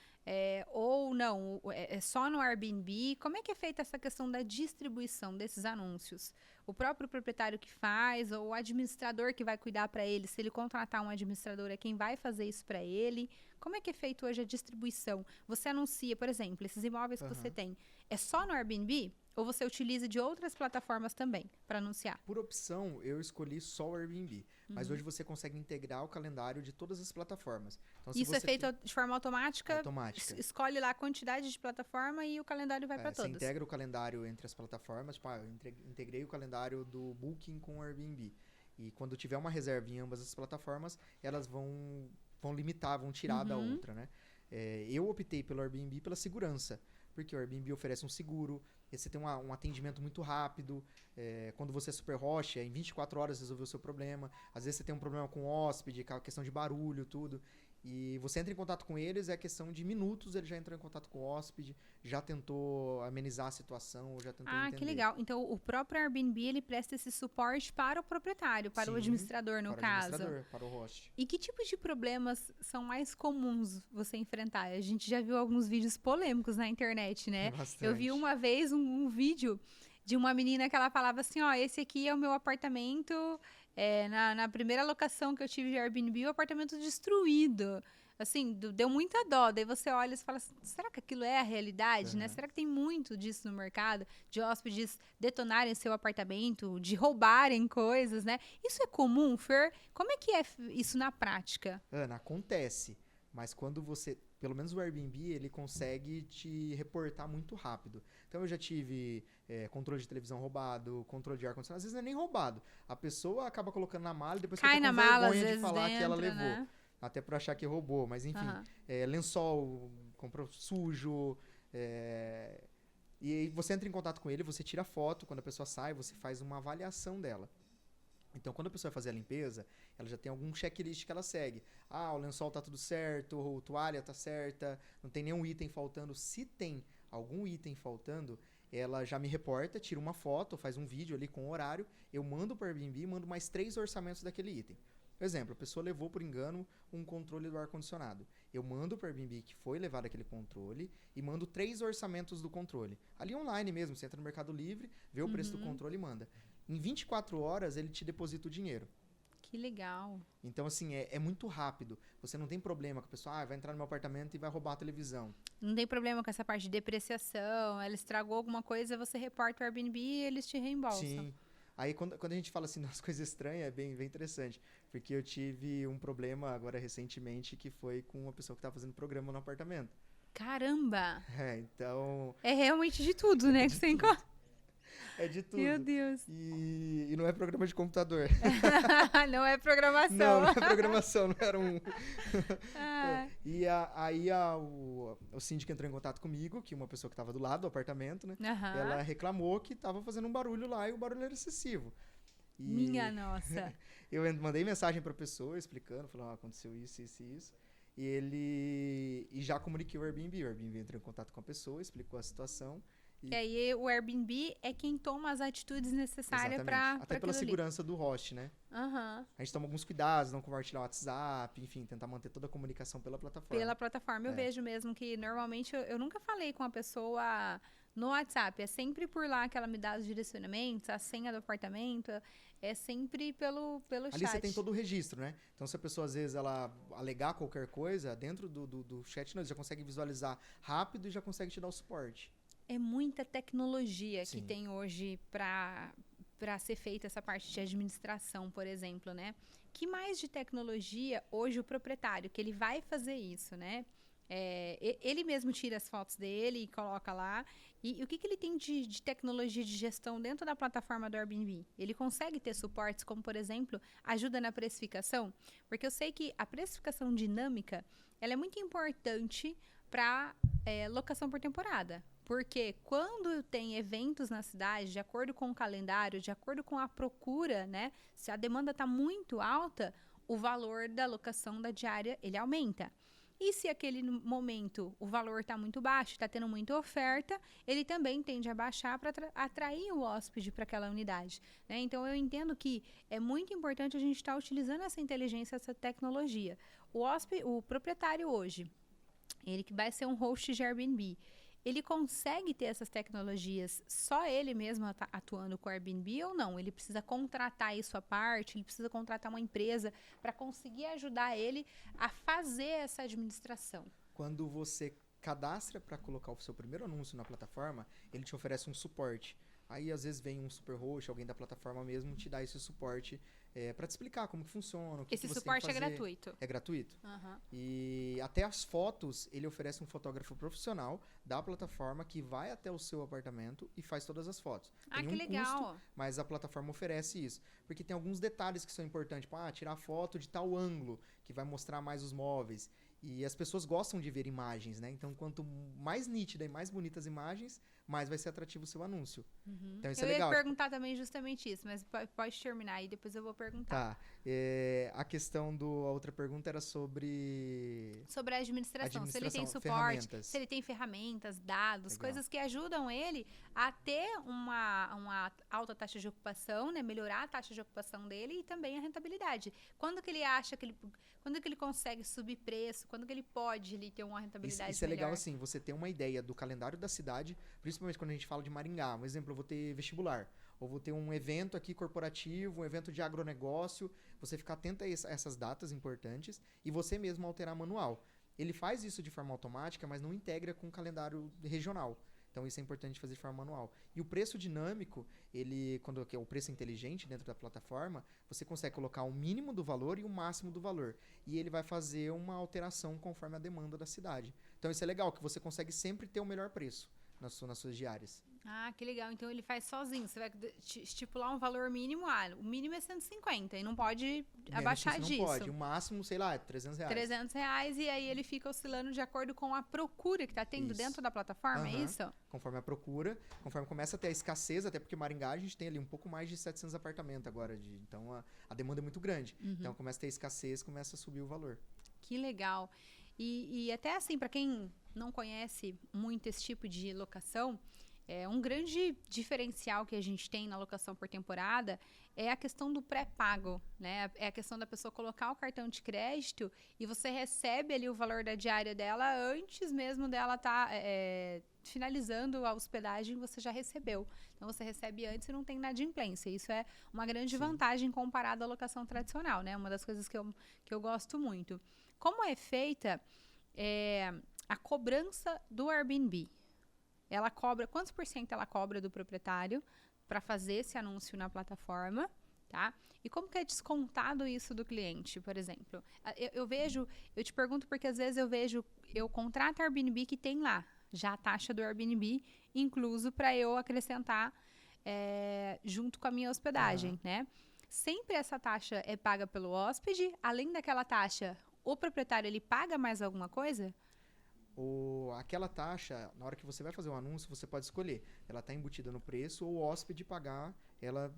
Speaker 1: ou não, é só no Airbnb? Como é que é feita essa questão da distribuição desses anúncios? O próprio proprietário que faz, ou o administrador que vai cuidar para ele, se ele contratar um administrador, é quem vai fazer isso para ele? Como é que é feito hoje a distribuição? Você anuncia, por exemplo, esses imóveis que você tem, é só no Airbnb? Ou você utiliza de outras plataformas também para anunciar?
Speaker 2: Por opção, eu escolhi só o Airbnb. Mas hoje você consegue integrar o calendário de todas as plataformas. Então,
Speaker 1: isso é feito de forma automática?
Speaker 2: Automática.
Speaker 1: Escolhe lá a quantidade de plataforma e o calendário vai para todas.
Speaker 2: Você integra o calendário entre as plataformas. Tipo, eu integrei o calendário do Booking com o Airbnb. E quando tiver uma reserva em ambas as plataformas, elas vão limitar, vão tirar da outra, né? Eu optei pelo Airbnb pela segurança. Porque o Airbnb oferece um seguro, e você tem um atendimento muito rápido. Quando você é super host, em 24 horas resolveu o seu problema. Às vezes você tem um problema com o hóspede, com a questão de barulho, tudo. E você entra em contato com eles, é questão de minutos, ele já entrou em contato com o hóspede, já tentou amenizar a situação, já tentou entender.
Speaker 1: Que legal. Então, o próprio Airbnb, ele presta esse suporte para o proprietário, para o administrador, no caso.
Speaker 2: Para o administrador, para o host.
Speaker 1: E que tipos de problemas são mais comuns você enfrentar? A gente já viu alguns vídeos polêmicos na internet, né?
Speaker 2: Bastante.
Speaker 1: Eu vi uma vez um vídeo de uma menina que ela falava assim, esse aqui é o meu apartamento, na primeira locação que eu tive de Airbnb, o apartamento destruído. Assim, deu muita dó. Daí você olha e fala assim, será que aquilo é a realidade, né? Será que tem muito disso no mercado? De hóspedes detonarem seu apartamento, de roubarem coisas, né? Isso é comum, Fer? Como é que é isso na prática?
Speaker 2: Ana, acontece. Mas quando você... Pelo menos o Airbnb, ele consegue te reportar muito rápido. Então, eu já tive controle de televisão roubado, controle de ar-condicionado. Às vezes não é nem roubado. A pessoa acaba colocando na mala e depois
Speaker 1: Cai
Speaker 2: fica
Speaker 1: na
Speaker 2: com
Speaker 1: mala,
Speaker 2: vergonha
Speaker 1: às
Speaker 2: de
Speaker 1: vezes,
Speaker 2: falar que ela
Speaker 1: dentro,
Speaker 2: levou.
Speaker 1: né?
Speaker 2: Até por achar que roubou. Mas, enfim, lençol, comprou sujo. E aí você entra em contato com ele, você tira foto. Quando a pessoa sai, você faz uma avaliação dela. Então, quando a pessoa vai fazer a limpeza, ela já tem algum checklist que ela segue. O lençol tá tudo certo, a toalha tá certa, não tem nenhum item faltando. Se tem algum item faltando, ela já me reporta, tira uma foto, faz um vídeo ali com o horário, eu mando para o Airbnb e mando mais 3 orçamentos daquele item. Por exemplo, a pessoa levou por engano um controle do ar-condicionado. Eu mando para o Airbnb que foi levado aquele controle e mando 3 orçamentos do controle. Ali online mesmo, você entra no Mercado Livre, vê o preço do controle e manda. Em 24 horas, ele te deposita o dinheiro.
Speaker 1: Que legal.
Speaker 2: Então, assim, é muito rápido. Você não tem problema com a pessoa, vai entrar no meu apartamento e vai roubar a televisão.
Speaker 1: Não tem problema com essa parte de depreciação, ela estragou alguma coisa, você reporta o Airbnb e eles te reembolsam.
Speaker 2: Sim. Aí, quando a gente fala assim das coisas estranhas, é bem interessante. Porque eu tive um problema agora recentemente que foi com uma pessoa que estava fazendo programa no apartamento.
Speaker 1: Caramba!
Speaker 2: Então...
Speaker 1: É realmente de tudo, né? Que você encontra.
Speaker 2: É de tudo.
Speaker 1: Meu Deus.
Speaker 2: E não é programa de computador.
Speaker 1: Não é programação.
Speaker 2: Não é programação, não era um... E aí o síndico entrou em contato comigo, que uma pessoa que estava do lado do apartamento, né? Ela reclamou que estava fazendo um barulho lá e o barulho era excessivo.
Speaker 1: Minha nossa.
Speaker 2: Eu mandei mensagem para a pessoa explicando, falando, aconteceu isso, isso e isso. E já comuniquei o Airbnb. O Airbnb entrou em contato com a pessoa, explicou a situação.
Speaker 1: E aí o Airbnb é quem toma as atitudes necessárias para
Speaker 2: até pela segurança do host, né? A gente toma alguns cuidados, não compartilhar o WhatsApp, enfim, tentar manter toda a comunicação pela plataforma.
Speaker 1: Pela plataforma. Eu vejo mesmo que normalmente eu nunca falei com a pessoa no WhatsApp. É sempre por lá que ela me dá os direcionamentos, a senha do apartamento. É sempre pelo chat.
Speaker 2: Ali você tem todo o registro, né? Então, se a pessoa, às vezes, ela alegar qualquer coisa, dentro do chat, você já consegue visualizar rápido e já consegue te dar o suporte.
Speaker 1: É muita tecnologia
Speaker 2: Sim.
Speaker 1: que tem hoje para ser feita essa parte de administração, por exemplo, né? Que mais de tecnologia hoje o proprietário, que ele vai fazer isso, né? Ele mesmo tira as fotos dele e coloca lá. E o que ele tem de tecnologia de gestão dentro da plataforma do Airbnb? Ele consegue ter suportes como, por exemplo, ajuda na precificação? Porque eu sei que a precificação dinâmica, ela é muito importante para locação por temporada. Porque quando tem eventos na cidade, de acordo com o calendário, de acordo com a procura, né? Se a demanda está muito alta, o valor da locação da diária, ele aumenta. E se aquele momento o valor está muito baixo, está tendo muita oferta, ele também tende a baixar para atrair o hóspede para aquela unidade, né? Então, eu entendo que é muito importante a gente estar utilizando essa inteligência, essa tecnologia. O proprietário hoje, ele que vai ser um host de Airbnb, ele consegue ter essas tecnologias só ele mesmo atuando com o Airbnb ou não? Ele precisa contratar isso à parte, ele precisa contratar uma empresa para conseguir ajudar ele a fazer essa administração.
Speaker 2: Quando você cadastra para colocar o seu primeiro anúncio na plataforma, ele te oferece um suporte. Aí, às vezes, vem um super host, alguém da plataforma mesmo, te dá esse suporte para te explicar como que funciona, o que
Speaker 1: Esse
Speaker 2: você
Speaker 1: suporte
Speaker 2: tem que fazer.
Speaker 1: é gratuito?
Speaker 2: É gratuito. E até as fotos, ele oferece um fotógrafo profissional da plataforma que vai até o seu apartamento e faz todas as fotos. Tem
Speaker 1: que
Speaker 2: um
Speaker 1: legal.
Speaker 2: custo, mas a plataforma oferece isso. Porque tem alguns detalhes que são importantes, tipo, tirar foto de tal ângulo, que vai mostrar mais os móveis. E as pessoas gostam de ver imagens, né? Então, quanto mais nítida e mais bonita as imagens, mais vai ser atrativo o seu anúncio. Então, isso
Speaker 1: Eu
Speaker 2: é legal.
Speaker 1: ia perguntar também justamente isso, mas pode terminar aí, depois eu vou perguntar.
Speaker 2: Tá. A questão a outra pergunta era sobre
Speaker 1: Sobre a administração, se ele tem suporte,
Speaker 2: ferramentas.
Speaker 1: se ele tem ferramentas, dados,
Speaker 2: Legal.
Speaker 1: coisas que ajudam ele a ter uma alta taxa de ocupação, né? Melhorar a taxa de ocupação dele e também a rentabilidade. Quando que ele acha que quando que ele consegue subir preço, quando que ele pode ele ter uma rentabilidade
Speaker 2: Isso é legal,
Speaker 1: melhor?
Speaker 2: assim, você ter uma ideia do calendário da cidade, principalmente quando a gente fala de Maringá. Um exemplo, eu vou ter vestibular, ou vou ter um evento aqui corporativo, um evento de agronegócio, você ficar atento a essas datas importantes e você mesmo alterar manual. Ele faz isso de forma automática, mas não integra com o calendário regional. Então isso é importante fazer de forma manual. E o preço dinâmico, quando é o preço inteligente dentro da plataforma, você consegue colocar o mínimo do valor e o máximo do valor. E ele vai fazer uma alteração conforme a demanda da cidade. Então isso é legal, que você consegue sempre ter o melhor preço nas suas diárias.
Speaker 1: Ah, que legal. Então ele faz sozinho. Você vai estipular um valor mínimo. O mínimo é 150 e não pode abaixar disso.
Speaker 2: Não pode. O máximo, sei lá, é R$300.
Speaker 1: R$300 e aí ele fica oscilando de acordo com a procura que está tendo dentro da plataforma, é isso?
Speaker 2: Conforme a procura, conforme começa a ter a escassez, até porque Maringá a gente tem ali um pouco mais de 700 apartamentos agora. Então a demanda é muito grande. Então começa a ter escassez, começa a subir o valor.
Speaker 1: Que legal. E até assim, para quem não conhece muito esse tipo de locação, um grande diferencial que a gente tem na locação por temporada é a questão do pré-pago, né? É a questão da pessoa colocar o cartão de crédito e você recebe ali o valor da diária dela antes mesmo dela estar finalizando a hospedagem, você já recebeu. Então, você recebe antes e não tem inadimplência. Isso é uma grande vantagem comparada à locação tradicional, né? Uma das coisas que eu gosto muito. Como é feita a cobrança do Airbnb? Ela cobra, quantos por cento ela cobra do proprietário para fazer esse anúncio na plataforma, tá? E como que é descontado isso do cliente, por exemplo? Eu te pergunto porque às vezes eu contrato Airbnb que tem lá já a taxa do Airbnb incluso para eu acrescentar junto com a minha hospedagem, né? Sempre essa taxa é paga pelo hóspede, além daquela taxa, o proprietário ele paga mais alguma coisa?
Speaker 2: Aquela taxa, na hora que você vai fazer o anúncio, você pode escolher. Ela está embutida no preço ou o hóspede pagar ela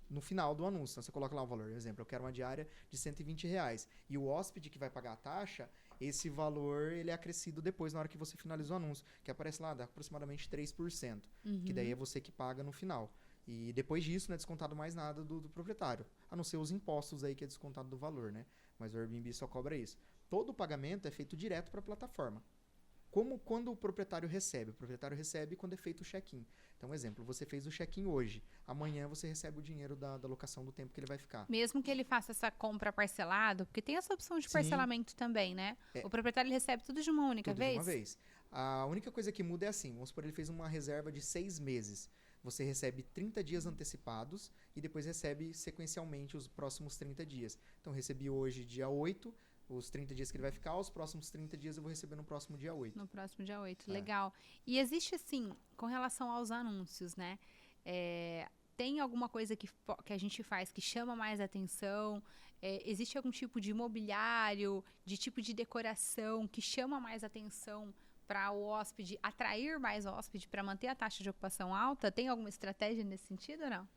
Speaker 2: no final do anúncio. Então, você coloca lá um valor. Por exemplo, eu quero uma diária de R$120. E o hóspede que vai pagar a taxa, esse valor ele é acrescido depois, na hora que você finaliza o anúncio. Que aparece lá, dá aproximadamente 3%. Que daí é você que paga no final. E depois disso, não é descontado mais nada do proprietário. A não ser os impostos aí que é descontado do valor, né? Mas o Airbnb só cobra isso. Todo o pagamento é feito direto para a plataforma. Como quando o proprietário recebe? O proprietário recebe quando é feito o check-in. Então, exemplo, você fez o check-in hoje. Amanhã você recebe o dinheiro da locação do tempo que ele vai ficar.
Speaker 1: Mesmo que ele faça essa compra parcelado, porque tem essa opção de parcelamento também, né? O proprietário ele recebe tudo de uma única vez?
Speaker 2: De uma vez. A única coisa que muda é assim, vamos supor, ele fez uma reserva de 6 meses. Você recebe 30 dias antecipados e depois recebe sequencialmente os próximos 30 dias. Então, recebi hoje, dia 8, os 30 dias que ele vai ficar, os próximos 30 dias eu vou receber no próximo dia 8.
Speaker 1: No próximo dia 8, legal. E existe, assim, com relação aos anúncios, né? Tem alguma coisa que a gente faz que chama mais atenção? Existe algum tipo de mobiliário, de tipo de decoração que chama mais atenção para o hóspede, atrair mais hóspede, para manter a taxa de ocupação alta? Tem alguma estratégia nesse sentido ou não?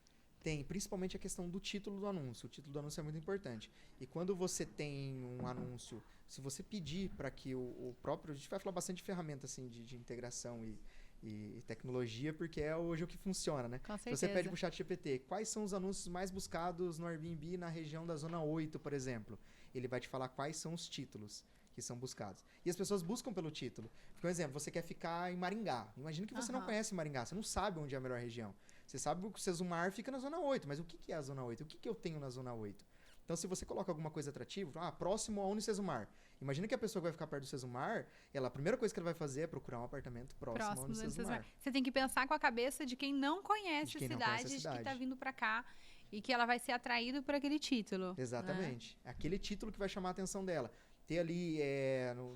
Speaker 2: Tem, principalmente a questão do título do anúncio. O título do anúncio é muito importante. E quando você tem um anúncio, se você pedir para que o próprio... A gente vai falar bastante de ferramenta assim, de integração e tecnologia, porque é hoje o que funciona, né?
Speaker 1: Com certeza.
Speaker 2: Você pede para o ChatGPT, quais são os anúncios mais buscados no Airbnb na região da Zona 8, por exemplo? Ele vai te falar quais são os títulos que são buscados. E as pessoas buscam pelo título. Por exemplo, você quer ficar em Maringá. Imagina que você não conhece Maringá, você não sabe onde é a melhor região. Você sabe que o Sesumar fica na Zona 8, mas o que é a Zona 8? O que eu tenho na Zona 8? Então, se você coloca alguma coisa atrativa, próximo a Unicesumar. Imagina que a pessoa que vai ficar perto do Sesumar, a primeira coisa que ela vai fazer é procurar um apartamento próximo a Unicesumar.
Speaker 1: Você tem que pensar com a cabeça de quem não conhece a cidade, de que está vindo para cá e que ela vai ser atraída por aquele título.
Speaker 2: Exatamente. É aquele título que vai chamar a atenção dela. ter ali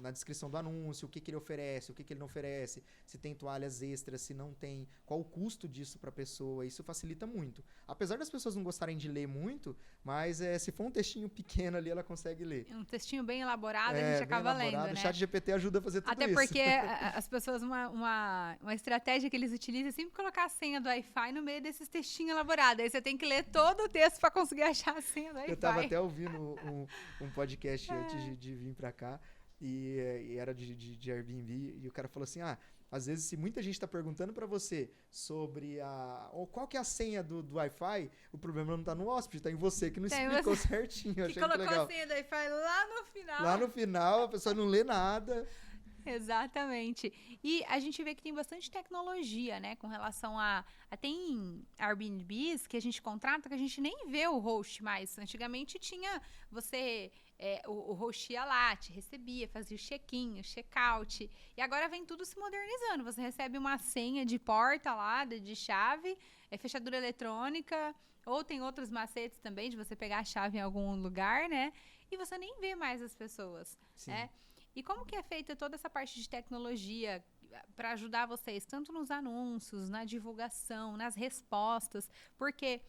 Speaker 2: na descrição do anúncio o que, que ele oferece, o que, que ele não oferece, se tem toalhas extras, se não tem, qual o custo disso para a pessoa. Isso facilita muito. Apesar das pessoas não gostarem de ler muito, mas se for um textinho pequeno ali, ela consegue ler.
Speaker 1: Um textinho bem elaborado, a gente acaba lendo, né?
Speaker 2: O ChatGPT ajuda a fazer tudo
Speaker 1: Até
Speaker 2: isso.
Speaker 1: porque as pessoas, uma estratégia que eles utilizam é sempre colocar a senha do Wi-Fi no meio desses textinhos elaborados. Aí você tem que ler todo o texto para conseguir achar a senha do Wi-Fi.
Speaker 2: Eu tava até ouvindo um podcast antes de vir pra cá, e era de Airbnb, e o cara falou assim, às vezes se muita gente tá perguntando pra você sobre qual que é a senha do Wi-Fi, o problema não tá no hóspede, tá em você, que não explicou certinho.
Speaker 1: Que
Speaker 2: achei
Speaker 1: colocou
Speaker 2: legal.
Speaker 1: A senha do Wi-Fi lá no final.
Speaker 2: Lá no final, a pessoa não lê nada.
Speaker 1: Exatamente. E a gente vê que tem bastante tecnologia, né? Com relação tem Airbnbs que a gente contrata que a gente nem vê o host mais. Antigamente tinha o host ia lá, te recebia, fazia o check-in, o check-out. E agora vem tudo se modernizando. Você recebe uma senha de porta lá, de chave, fechadura eletrônica, ou tem outros macetes também de você pegar a chave em algum lugar, né? E você nem vê mais as pessoas,
Speaker 2: Sim.
Speaker 1: né? E como que é feita toda essa parte de tecnologia para ajudar vocês, tanto nos anúncios, na divulgação, nas respostas? Porque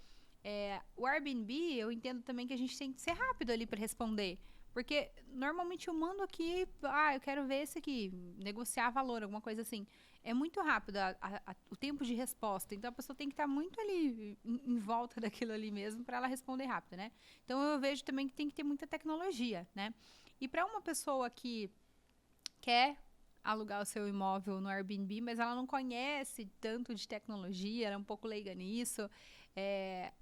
Speaker 1: o Airbnb, eu entendo também que a gente tem que ser rápido ali para responder. Porque normalmente eu mando aqui, eu quero ver esse aqui, negociar valor, alguma coisa assim. É muito rápido o tempo de resposta. Então a pessoa tem que estar muito ali em volta daquilo ali mesmo para ela responder rápido, né? Então eu vejo também que tem que ter muita tecnologia, né? E para uma pessoa que quer alugar o seu imóvel no Airbnb, mas ela não conhece tanto de tecnologia, ela é um pouco leiga nisso,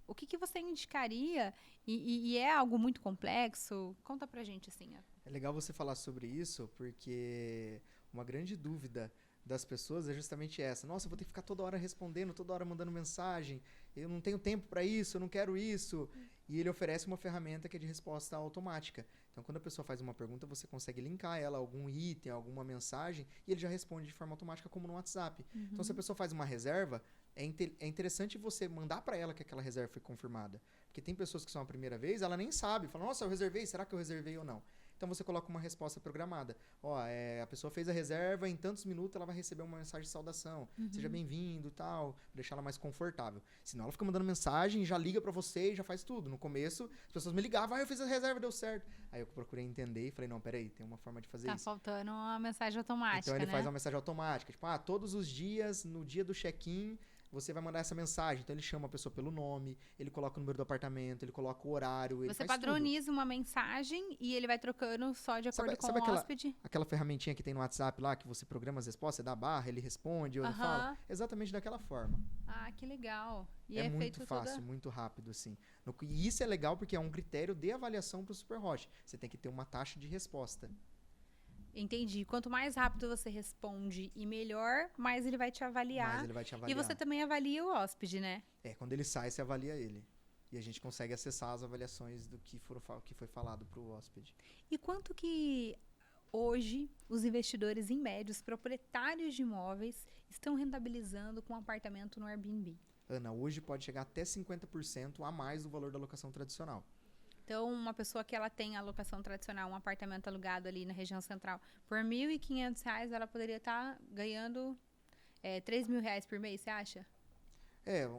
Speaker 1: o que você indicaria? E é algo muito complexo? Conta pra gente, assim.
Speaker 2: É legal você falar sobre isso, porque uma grande dúvida das pessoas é justamente essa. Nossa, eu vou ter que ficar toda hora respondendo, toda hora mandando mensagem, eu não tenho tempo para isso, eu não quero isso. E ele oferece uma ferramenta que é de resposta automática. Então, quando a pessoa faz uma pergunta, você consegue linkar ela a algum item, a alguma mensagem, e ele já responde de forma automática, como no WhatsApp.
Speaker 1: Uhum.
Speaker 2: Então, se a pessoa faz uma reserva, é interessante você mandar para ela que aquela reserva foi confirmada. Porque tem pessoas que são a primeira vez, ela nem sabe. Fala, nossa, eu reservei, será que eu reservei ou não? Então, você coloca uma resposta programada. A pessoa fez a reserva, em tantos minutos ela vai receber uma mensagem de saudação.
Speaker 1: Uhum.
Speaker 2: Seja bem-vindo e tal, deixar ela mais confortável. Senão ela fica mandando mensagem, já liga pra você e já faz tudo. No começo, as pessoas me ligavam, eu fiz a reserva, deu certo. Aí eu procurei entender e falei, não, peraí, tem uma forma de fazer isso.
Speaker 1: Tá faltando uma mensagem automática,
Speaker 2: então ele
Speaker 1: né?
Speaker 2: faz uma mensagem automática. Tipo, todos os dias, no dia do check-in, você vai mandar essa mensagem. Então ele chama a pessoa pelo nome, ele coloca o número do apartamento, ele coloca o horário, ele
Speaker 1: Você
Speaker 2: faz
Speaker 1: padroniza uma mensagem e ele vai trocando só de acordo com o hóspede.
Speaker 2: Aquela ferramentinha que tem no WhatsApp lá, que você programa as respostas, você dá barra, ele responde, ou ele fala. Exatamente daquela forma.
Speaker 1: Ah, que legal. E
Speaker 2: é muito fácil, muito rápido, assim. E isso é legal porque é um critério de avaliação para o Superhot. Você tem que ter uma taxa de resposta.
Speaker 1: Entendi. Quanto mais rápido você responde e melhor, mais ele vai te avaliar. E você também avalia o hóspede, né?
Speaker 2: Quando ele sai, você avalia ele. E a gente consegue acessar as avaliações do que foi falado para o hóspede.
Speaker 1: E quanto que hoje os investidores, em média, os proprietários de imóveis, estão rentabilizando com um apartamento no Airbnb?
Speaker 2: Ana, hoje pode chegar até 50% a mais do valor da locação tradicional.
Speaker 1: Então, uma pessoa que ela tem a locação tradicional, um apartamento alugado ali na região central, por R$ 1.500, ela poderia estar ganhando R$3.000 por mês, você acha?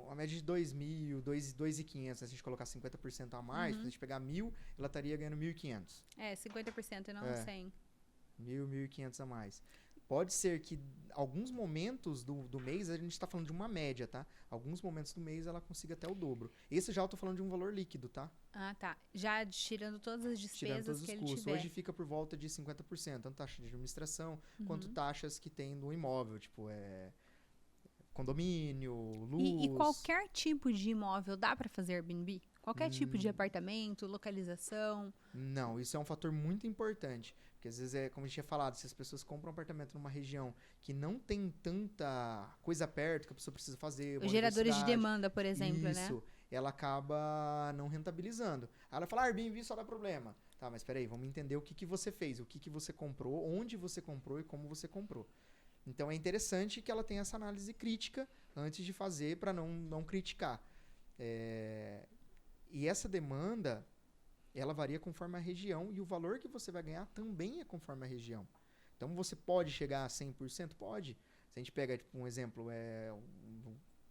Speaker 2: Uma média de 2.000, 2.500, se a gente colocar 50% a mais, se a gente pegar 1.000, ela estaria ganhando 1.500.
Speaker 1: 50% e não 100.
Speaker 2: 1.500 a mais. Pode ser que alguns momentos do mês, a gente está falando de uma média, tá? Alguns momentos do mês ela consiga até o dobro. Esse já eu tô falando de um valor líquido, tá?
Speaker 1: Ah, tá. Já tirando todas as despesas que ele tiver.
Speaker 2: Hoje fica por volta de 50%, tanto taxa de administração, quanto taxas que tem no imóvel, tipo, condomínio, luz.
Speaker 1: E qualquer tipo de imóvel dá para fazer Airbnb? Qualquer tipo de apartamento, localização?
Speaker 2: Não, isso é um fator muito importante. Porque às vezes como a gente tinha falado, se as pessoas compram um apartamento numa região que não tem tanta coisa perto que a pessoa precisa fazer.
Speaker 1: Os geradores de demanda, por exemplo, né?
Speaker 2: Isso, ela acaba não rentabilizando. Aí ela fala, Airbnb só dá problema. Tá, mas peraí, vamos entender o que você fez, o que você comprou, onde você comprou e como você comprou. Então é interessante que ela tenha essa análise crítica antes de fazer para não criticar. E essa demanda, ela varia conforme a região e o valor que você vai ganhar também é conforme a região. Então você pode chegar a 100%? Pode. Se a gente pega tipo, um exemplo,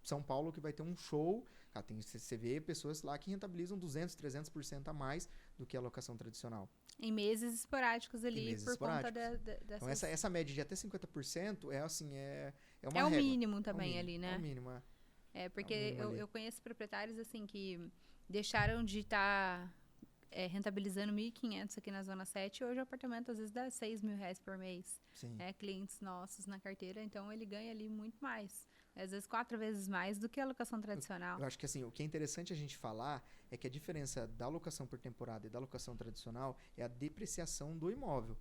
Speaker 2: São Paulo que vai ter um show, cara, você vê pessoas lá que rentabilizam 200%, 300% a mais do que a locação tradicional.
Speaker 1: Em meses esporádicos ali,
Speaker 2: meses
Speaker 1: por
Speaker 2: esporádicos.
Speaker 1: conta dessas...
Speaker 2: Então essa média de até 50% é assim, é uma
Speaker 1: É o
Speaker 2: régua.
Speaker 1: mínimo também ali, né?
Speaker 2: É o mínimo, é.
Speaker 1: É, porque
Speaker 2: É o mínimo ali.
Speaker 1: eu conheço proprietários, assim, que deixaram de estar rentabilizando 1.500 aqui na Zona 7 e hoje o apartamento às vezes dá 6 mil reais por mês.
Speaker 2: Sim.
Speaker 1: Clientes nossos na carteira, então ele ganha ali muito mais. Às vezes 4 vezes mais do que a locação tradicional.
Speaker 2: Eu acho que assim, o que é interessante a gente falar é que a diferença da locação por temporada e da locação tradicional é a depreciação do imóvel.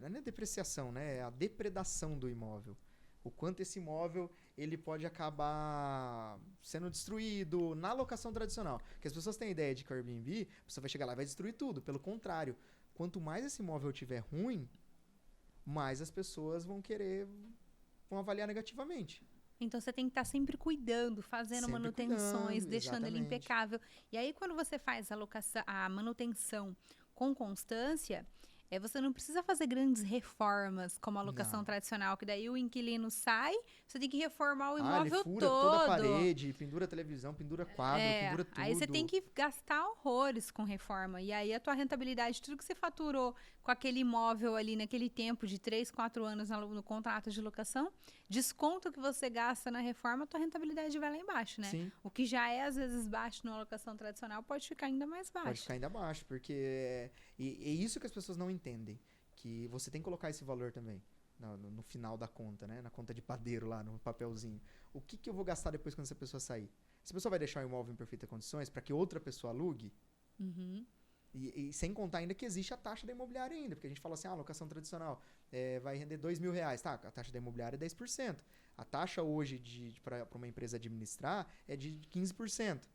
Speaker 2: Não é depreciação, né? É a depredação do imóvel. O quanto esse imóvel ele pode acabar sendo destruído na locação tradicional. Porque as pessoas têm a ideia de que o Airbnb, você vai chegar lá e vai destruir tudo. Pelo contrário, quanto mais esse imóvel estiver ruim, mais as pessoas vão avaliar negativamente.
Speaker 1: Então você tem que estar sempre cuidando, fazendo manutenções, deixando ele impecável. E aí quando você faz a manutenção com constância, você não precisa fazer grandes reformas como a locação tradicional, que daí o inquilino sai, você tem que reformar o imóvel
Speaker 2: ele fura
Speaker 1: todo.
Speaker 2: toda a parede, pendura a televisão, pendura quadro, pendura tudo.
Speaker 1: Aí você tem que gastar horrores com reforma. E aí a tua rentabilidade, tudo que você faturou com aquele imóvel ali naquele tempo de 3, 4 anos no contrato de locação, desconto que você gasta na reforma, a tua rentabilidade vai lá embaixo, né?
Speaker 2: Sim.
Speaker 1: O que já é às vezes baixo numa locação tradicional pode ficar ainda mais baixo.
Speaker 2: Pode ficar ainda baixo, porque é isso que as pessoas não entendem, que você tem que colocar esse valor também no final da conta, né? Na conta de padeiro lá, no papelzinho. O que eu vou gastar depois quando essa pessoa sair? Essa pessoa vai deixar o imóvel em perfeitas condições para que outra pessoa alugue?
Speaker 1: Uhum.
Speaker 2: E sem contar ainda que existe a taxa da imobiliária ainda, porque a gente fala assim, locação tradicional vai render 2 mil reais, tá? A taxa da imobiliária é 10%. A taxa hoje para uma empresa administrar é de 15%.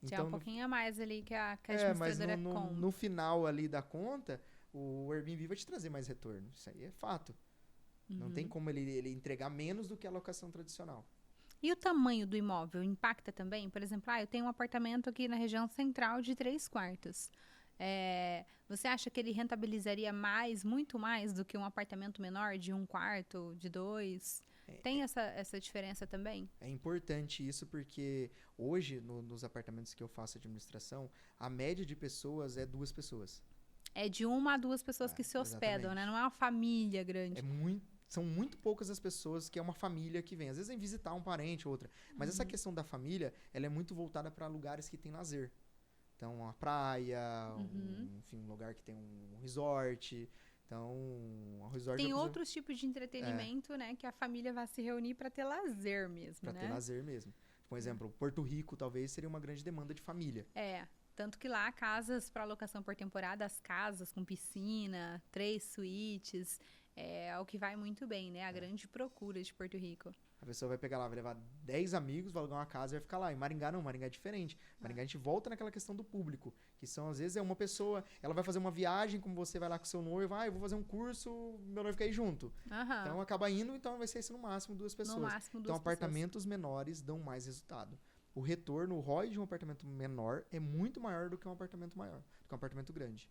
Speaker 1: Então, é um pouquinho a mais ali que a administradora
Speaker 2: mas no final ali da conta, o Airbnb vai te trazer mais retorno. Isso aí é fato. Uhum. Não tem como ele entregar menos do que a locação tradicional.
Speaker 1: E o tamanho do imóvel impacta também? Por exemplo, eu tenho um apartamento aqui na região central de 3 quartos. Você acha que ele rentabilizaria muito mais do que um apartamento menor de 1 quarto, de 2? Tem essa diferença também? É
Speaker 2: importante isso porque hoje, nos apartamentos que eu faço administração, a média de pessoas é 2 pessoas.
Speaker 1: É de 1 a 2 pessoas que se hospedam, né? Não é uma família grande.
Speaker 2: São muito poucas as pessoas que é uma família que vem. Às vezes vem visitar um parente ou outra. Mas essa questão da família, ela é muito voltada para lugares que tem lazer. Então, uma praia, um lugar que tem um resort. Então, o resort...
Speaker 1: Tem outros tipos de entretenimento, né? Que a família vai se reunir para ter lazer mesmo,
Speaker 2: né? Para ter lazer mesmo. Por exemplo, Porto Rico talvez seria uma grande demanda de família.
Speaker 1: Tanto que lá, casas para locação por temporada, as casas com piscina, 3 suítes, é o que vai muito bem, né? A grande procura de Porto Rico.
Speaker 2: A pessoa vai pegar lá, vai levar 10 amigos, vai alugar uma casa e vai ficar lá. Em Maringá não, Maringá é diferente. Maringá a gente volta naquela questão do público, que são, às vezes, uma pessoa, ela vai fazer uma viagem, como você vai lá com seu noivo, eu vou fazer um curso, meu noivo quer ir junto. Então acaba indo, então vai ser isso no máximo 2 pessoas.
Speaker 1: No máximo 2
Speaker 2: então apartamentos menores dão mais resultado. O retorno, o ROI de um apartamento menor é muito maior do que um apartamento maior, do que um apartamento grande.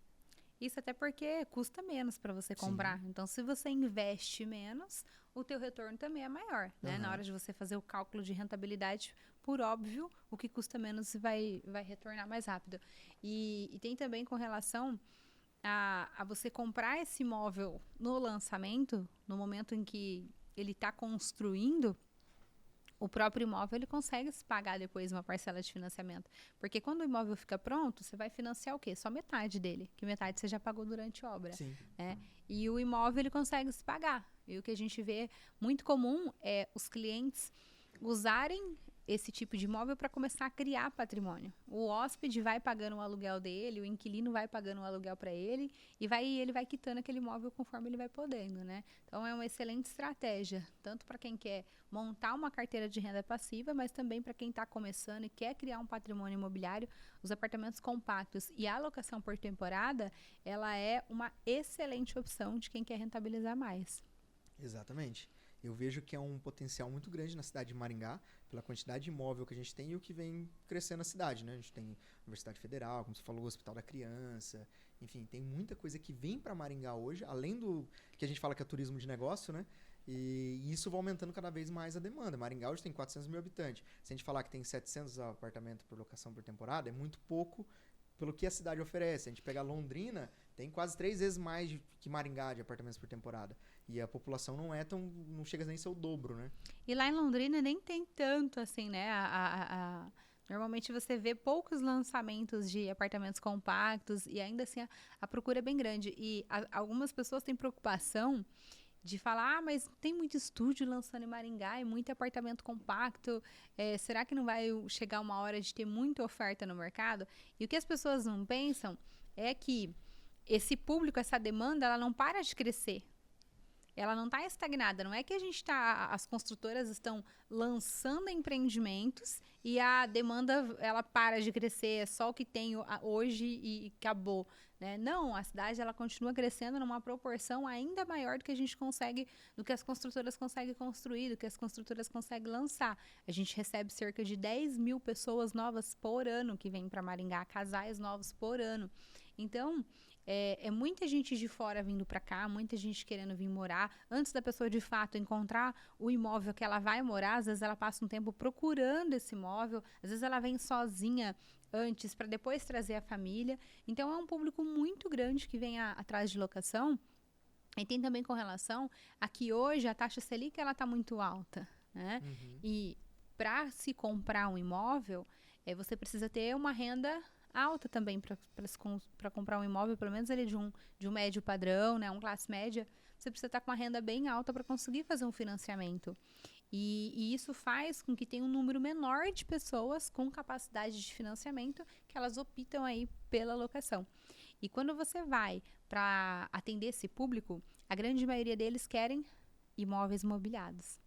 Speaker 1: Isso até porque custa menos para você comprar. Sim. Então, se você investe menos, o teu retorno também é maior, né? Na hora de você fazer o cálculo de rentabilidade, por óbvio, o que custa menos vai retornar mais rápido. E tem também com relação a você comprar esse imóvel no lançamento, no momento em que ele está construindo, o próprio imóvel ele consegue se pagar depois uma parcela de financiamento. Porque quando o imóvel fica pronto, você vai financiar o quê? Só metade dele, que metade você já pagou durante a obra.
Speaker 2: Sim.
Speaker 1: E o imóvel ele consegue se pagar. E o que a gente vê muito comum é os clientes usarem esse tipo de imóvel para começar a criar patrimônio. O hóspede vai pagando o aluguel dele, o inquilino vai pagando o aluguel para ele e ele vai quitando aquele imóvel conforme ele vai podendo, né? Então é uma excelente estratégia, tanto para quem quer montar uma carteira de renda passiva, mas também para quem está começando e quer criar um patrimônio imobiliário. Os apartamentos compactos e a alocação por temporada, ela é uma excelente opção de quem quer rentabilizar mais.
Speaker 2: Exatamente. Eu vejo que é um potencial muito grande na cidade de Maringá, pela quantidade de imóvel que a gente tem e o que vem crescendo na cidade, né? A gente tem Universidade Federal, como você falou, Hospital da Criança, enfim, tem muita coisa que vem para Maringá hoje, além do que a gente fala que é turismo de negócio, né? E isso vai aumentando cada vez mais a demanda. Maringá hoje tem 400 mil habitantes. Se a gente falar que tem 700 apartamentos por locação por temporada, é muito pouco pelo que a cidade oferece. A gente pega Londrina, tem quase 3 vezes mais que Maringá de apartamentos por temporada. E a população não chega nem a ser o dobro, né?
Speaker 1: E lá em Londrina nem tem tanto assim, né? Normalmente você vê poucos lançamentos de apartamentos compactos e ainda assim a procura é bem grande. E algumas pessoas têm preocupação de falar, mas tem muito estúdio lançando em Maringá e muito apartamento compacto. Será que não vai chegar uma hora de ter muita oferta no mercado? E o que as pessoas não pensam é que esse público, essa demanda, ela não para de crescer. Ela não está estagnada. Não é que as construtoras estão lançando empreendimentos e a demanda ela para de crescer, é só o que tem hoje e acabou, né? Não, a cidade ela continua crescendo numa proporção ainda maior do que a gente consegue, do que as construtoras conseguem construir, do que as construtoras conseguem lançar. A gente recebe cerca de 10 mil pessoas novas por ano que vêm para Maringá, casais novos por ano. Então, é muita gente de fora vindo para cá, muita gente querendo vir morar. Antes da pessoa, de fato, encontrar o imóvel que ela vai morar, às vezes ela passa um tempo procurando esse imóvel, às vezes ela vem sozinha antes para depois trazer a família. Então, é um público muito grande que vem atrás de locação. E tem também com relação a que hoje a taxa Selic está muito alta, né?
Speaker 2: Uhum.
Speaker 1: E para se comprar um imóvel, você precisa ter uma renda alta também para comprar um imóvel, pelo menos ele de um médio padrão, né, um classe média, você precisa estar com uma renda bem alta para conseguir fazer um financiamento. E isso faz com que tenha um número menor de pessoas com capacidade de financiamento que elas optam aí pela locação. E quando você vai para atender esse público, a grande maioria deles querem imóveis mobiliados.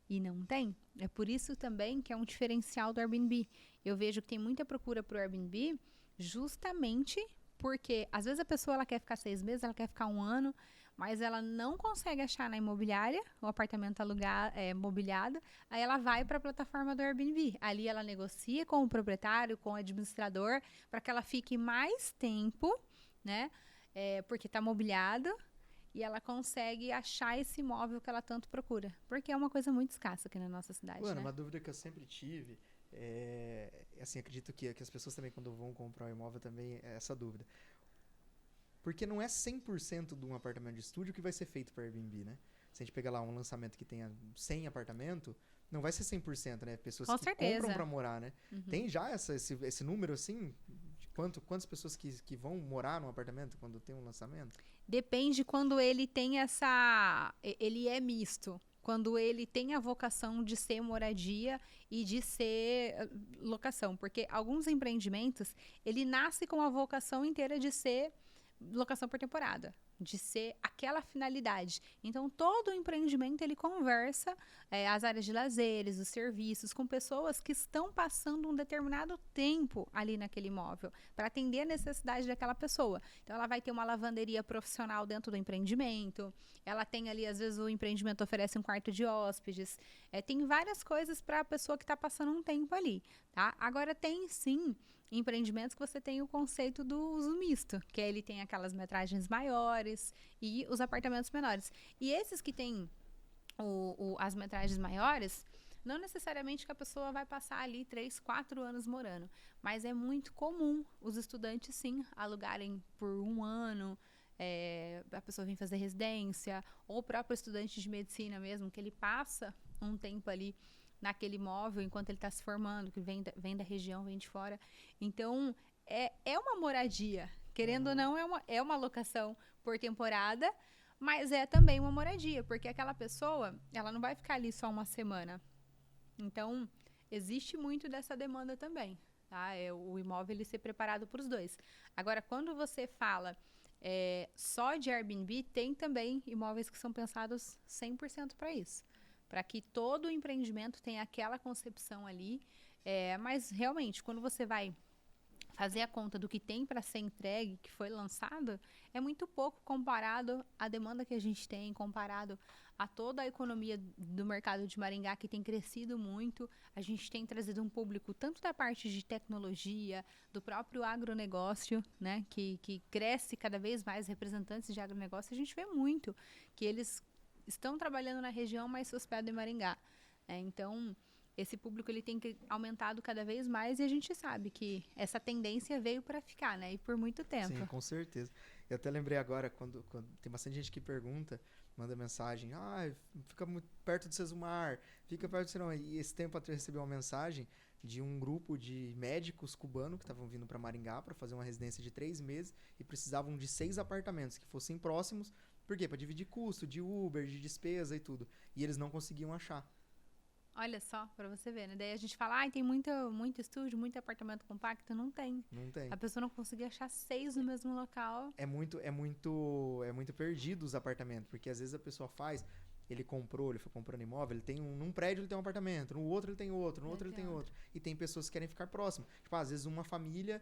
Speaker 1: E não tem. É por isso também que é um diferencial do Airbnb. Eu vejo que tem muita procura para o Airbnb justamente porque às vezes a pessoa ela quer ficar 6 meses, ela quer ficar 1 ano, mas ela não consegue achar na imobiliária o apartamento mobiliado, aí ela vai para a plataforma do Airbnb. Ali ela negocia com o proprietário, com o administrador, para que ela fique mais tempo, né? Porque está mobiliado. E ela consegue achar esse imóvel que ela tanto procura. Porque é uma coisa muito escassa aqui na nossa cidade,
Speaker 2: Mano,
Speaker 1: né?
Speaker 2: uma dúvida que eu sempre tive assim, acredito que as pessoas também quando vão comprar um imóvel também é essa dúvida. Porque não é 100% de um apartamento de estúdio que vai ser feito para Airbnb, né? Se a gente pegar lá um lançamento que tenha 100 apartamentos, não vai ser 100%, né? Pessoas
Speaker 1: Com
Speaker 2: que
Speaker 1: certeza.
Speaker 2: compram para morar, né?
Speaker 1: Uhum.
Speaker 2: Tem já esse número, assim, de quantas pessoas que vão morar num apartamento quando tem um lançamento?
Speaker 1: Depende quando ele tem ele é misto. Quando ele tem a vocação de ser moradia e de ser locação. Porque alguns empreendimentos, ele nasce com a vocação inteira de ser locação por temporada, de ser aquela finalidade. Então, todo o empreendimento, ele conversa as áreas de lazeres, os serviços, com pessoas que estão passando um determinado tempo ali naquele imóvel, para atender a necessidade daquela pessoa. Então, ela vai ter uma lavanderia profissional dentro do empreendimento, ela tem ali, às vezes, o empreendimento oferece um quarto de hóspedes, tem várias coisas para a pessoa que está passando um tempo ali, tá? Agora, tem sim empreendimentos que você tem o conceito do uso misto, que ele tem aquelas metragens maiores e os apartamentos menores. E esses que têm as metragens maiores, não necessariamente que a pessoa vai passar ali 3, 4 anos morando, mas é muito comum os estudantes, sim, alugarem por 1 ano, a pessoa vem fazer residência, ou o próprio estudante de medicina mesmo, que ele passa um tempo ali naquele imóvel enquanto ele está se formando, que vem da região, vem de fora. Então, é uma moradia. Querendo ou não, é uma locação por temporada, mas é também uma moradia, porque aquela pessoa, ela não vai ficar ali só 1 semana. Então, existe muito dessa demanda também, tá? O imóvel ele ser preparado para os dois. Agora, quando você fala só de Airbnb, tem também imóveis que são pensados 100% para isso. Para que todo o empreendimento tenha aquela concepção ali. Mas, realmente, quando você vai fazer a conta do que tem para ser entregue, que foi lançado, é muito pouco comparado à demanda que a gente tem, comparado a toda a economia do mercado de Maringá, que tem crescido muito. A gente tem trazido um público tanto da parte de tecnologia, do próprio agronegócio, né, que cresce cada vez mais, representantes de agronegócio. A gente vê muito que eles estão trabalhando na região, mas se hospedam em Maringá. Então, esse público ele tem aumentado cada vez mais e a gente sabe que essa tendência veio para ficar, né? E por muito tempo.
Speaker 2: Sim, com certeza. Eu até lembrei agora, quando tem bastante gente que pergunta, manda mensagem, fica muito perto do Sesumar, fica perto do Serão. E esse tempo atrás eu recebi uma mensagem de um grupo de médicos cubanos que estavam vindo para Maringá para fazer uma residência de 3 meses e precisavam de 6 apartamentos que fossem próximos. Por quê? Para dividir custo de Uber, de despesa e tudo. E eles não conseguiam achar.
Speaker 1: Olha só, pra você ver, né? Daí a gente fala, tem muito estúdio, muito apartamento compacto. Não tem.
Speaker 2: Não tem.
Speaker 1: A pessoa não conseguia achar 6 no mesmo local.
Speaker 2: É muito perdido os apartamentos, porque às vezes a pessoa ele foi comprando imóvel, ele tem num prédio ele tem um apartamento, no outro ele tem outro, no outro ele tem outro. E tem pessoas que querem ficar próximo. Tipo, às vezes uma família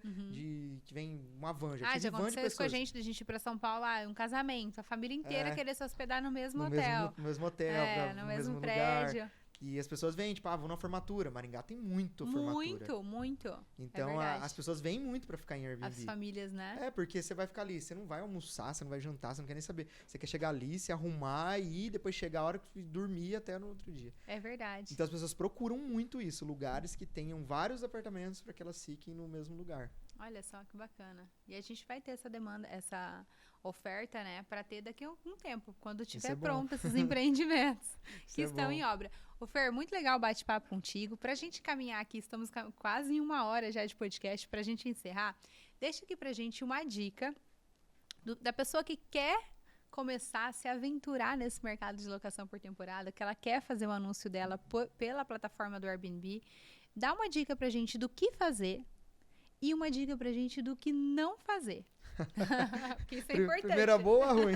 Speaker 2: que vem uma van, já
Speaker 1: aconteceu isso com a gente ir pra São Paulo, um casamento, a família inteira querer se hospedar no mesmo hotel.
Speaker 2: No mesmo hotel,
Speaker 1: no mesmo prédio.
Speaker 2: Lugar. E as pessoas vêm, tipo, vou na formatura. Maringá tem muito formatura.
Speaker 1: Muito.
Speaker 2: Então, as pessoas vêm muito pra ficar em Airbnb.
Speaker 1: As famílias, né?
Speaker 2: Porque você vai ficar ali, você não vai almoçar, você não vai jantar, você não quer nem saber. Você quer chegar ali, se arrumar e depois chegar a hora que dormir até no outro dia.
Speaker 1: É verdade.
Speaker 2: Então, as pessoas procuram muito isso, lugares que tenham vários apartamentos pra que elas fiquem no mesmo lugar.
Speaker 1: Olha só que bacana. E a gente vai ter essa demanda, essa oferta, né, para ter daqui a algum tempo, quando tiver pronto esses empreendimentos que estão em obra. Fer, muito legal o bate-papo contigo. Pra gente caminhar aqui, estamos quase em 1 hora já de podcast, pra gente encerrar. Deixa aqui pra gente uma dica da pessoa que quer começar a se aventurar nesse mercado de locação por temporada, que ela quer fazer o anúncio dela pela plataforma do Airbnb. Dá uma dica pra gente do que fazer e uma dica pra gente do que não fazer. Porque isso é importante.
Speaker 2: Primeira boa ou ruim?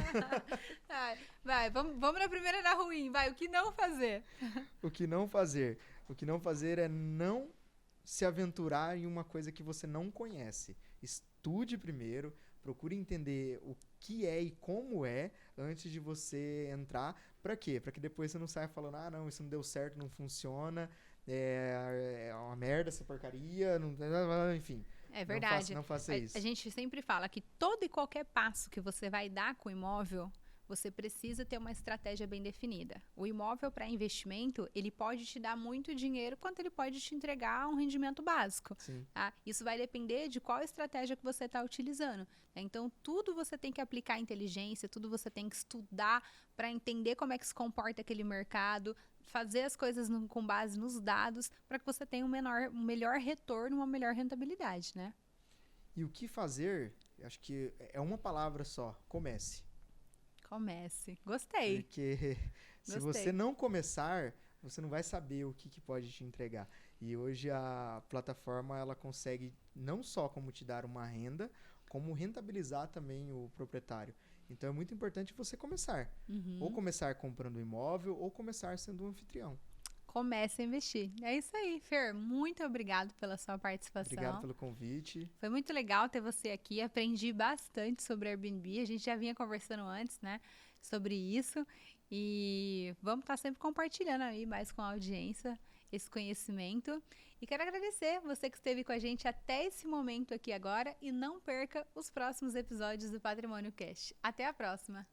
Speaker 1: Vai, vamos na primeira da ruim. Vai, o que não fazer?
Speaker 2: O que não fazer? O que não fazer é não se aventurar em uma coisa que você não conhece. Estude primeiro, procure entender o que é e como é antes de você entrar. Pra quê? Pra que depois você não saia falando, não, isso não deu certo, não funciona, é uma merda essa porcaria, enfim.
Speaker 1: É verdade.
Speaker 2: Não faça isso.
Speaker 1: A gente sempre fala que todo e qualquer passo que você vai dar com o imóvel, você precisa ter uma estratégia bem definida. O imóvel para investimento, ele pode te dar muito dinheiro, quanto ele pode te entregar um rendimento básico.
Speaker 2: Sim.
Speaker 1: Tá? Isso vai depender de qual estratégia que você está utilizando. Né? Então, tudo você tem que aplicar inteligência, tudo você tem que estudar para entender como é que se comporta aquele mercado, fazer as coisas com base nos dados, para que você tenha um melhor retorno, uma melhor rentabilidade, né?
Speaker 2: E o que fazer, acho que é uma palavra só, comece.
Speaker 1: Comece. Gostei.
Speaker 2: Porque se você não começar, você não vai saber o que pode te entregar. E hoje a plataforma ela consegue não só como te dar uma renda, como rentabilizar também o proprietário. Então é muito importante você começar. Ou começar comprando um imóvel, ou começar sendo um anfitrião.
Speaker 1: Comece a investir. É isso aí, Fer. Muito obrigado pela sua participação.
Speaker 2: Obrigado pelo convite.
Speaker 1: Foi muito legal ter você aqui. Aprendi bastante sobre Airbnb. A gente já vinha conversando antes, né, sobre isso. E vamos estar sempre compartilhando aí mais com a audiência esse conhecimento. E quero agradecer você que esteve com a gente até esse momento aqui agora. E não perca os próximos episódios do Patrimônio Cast. Até a próxima!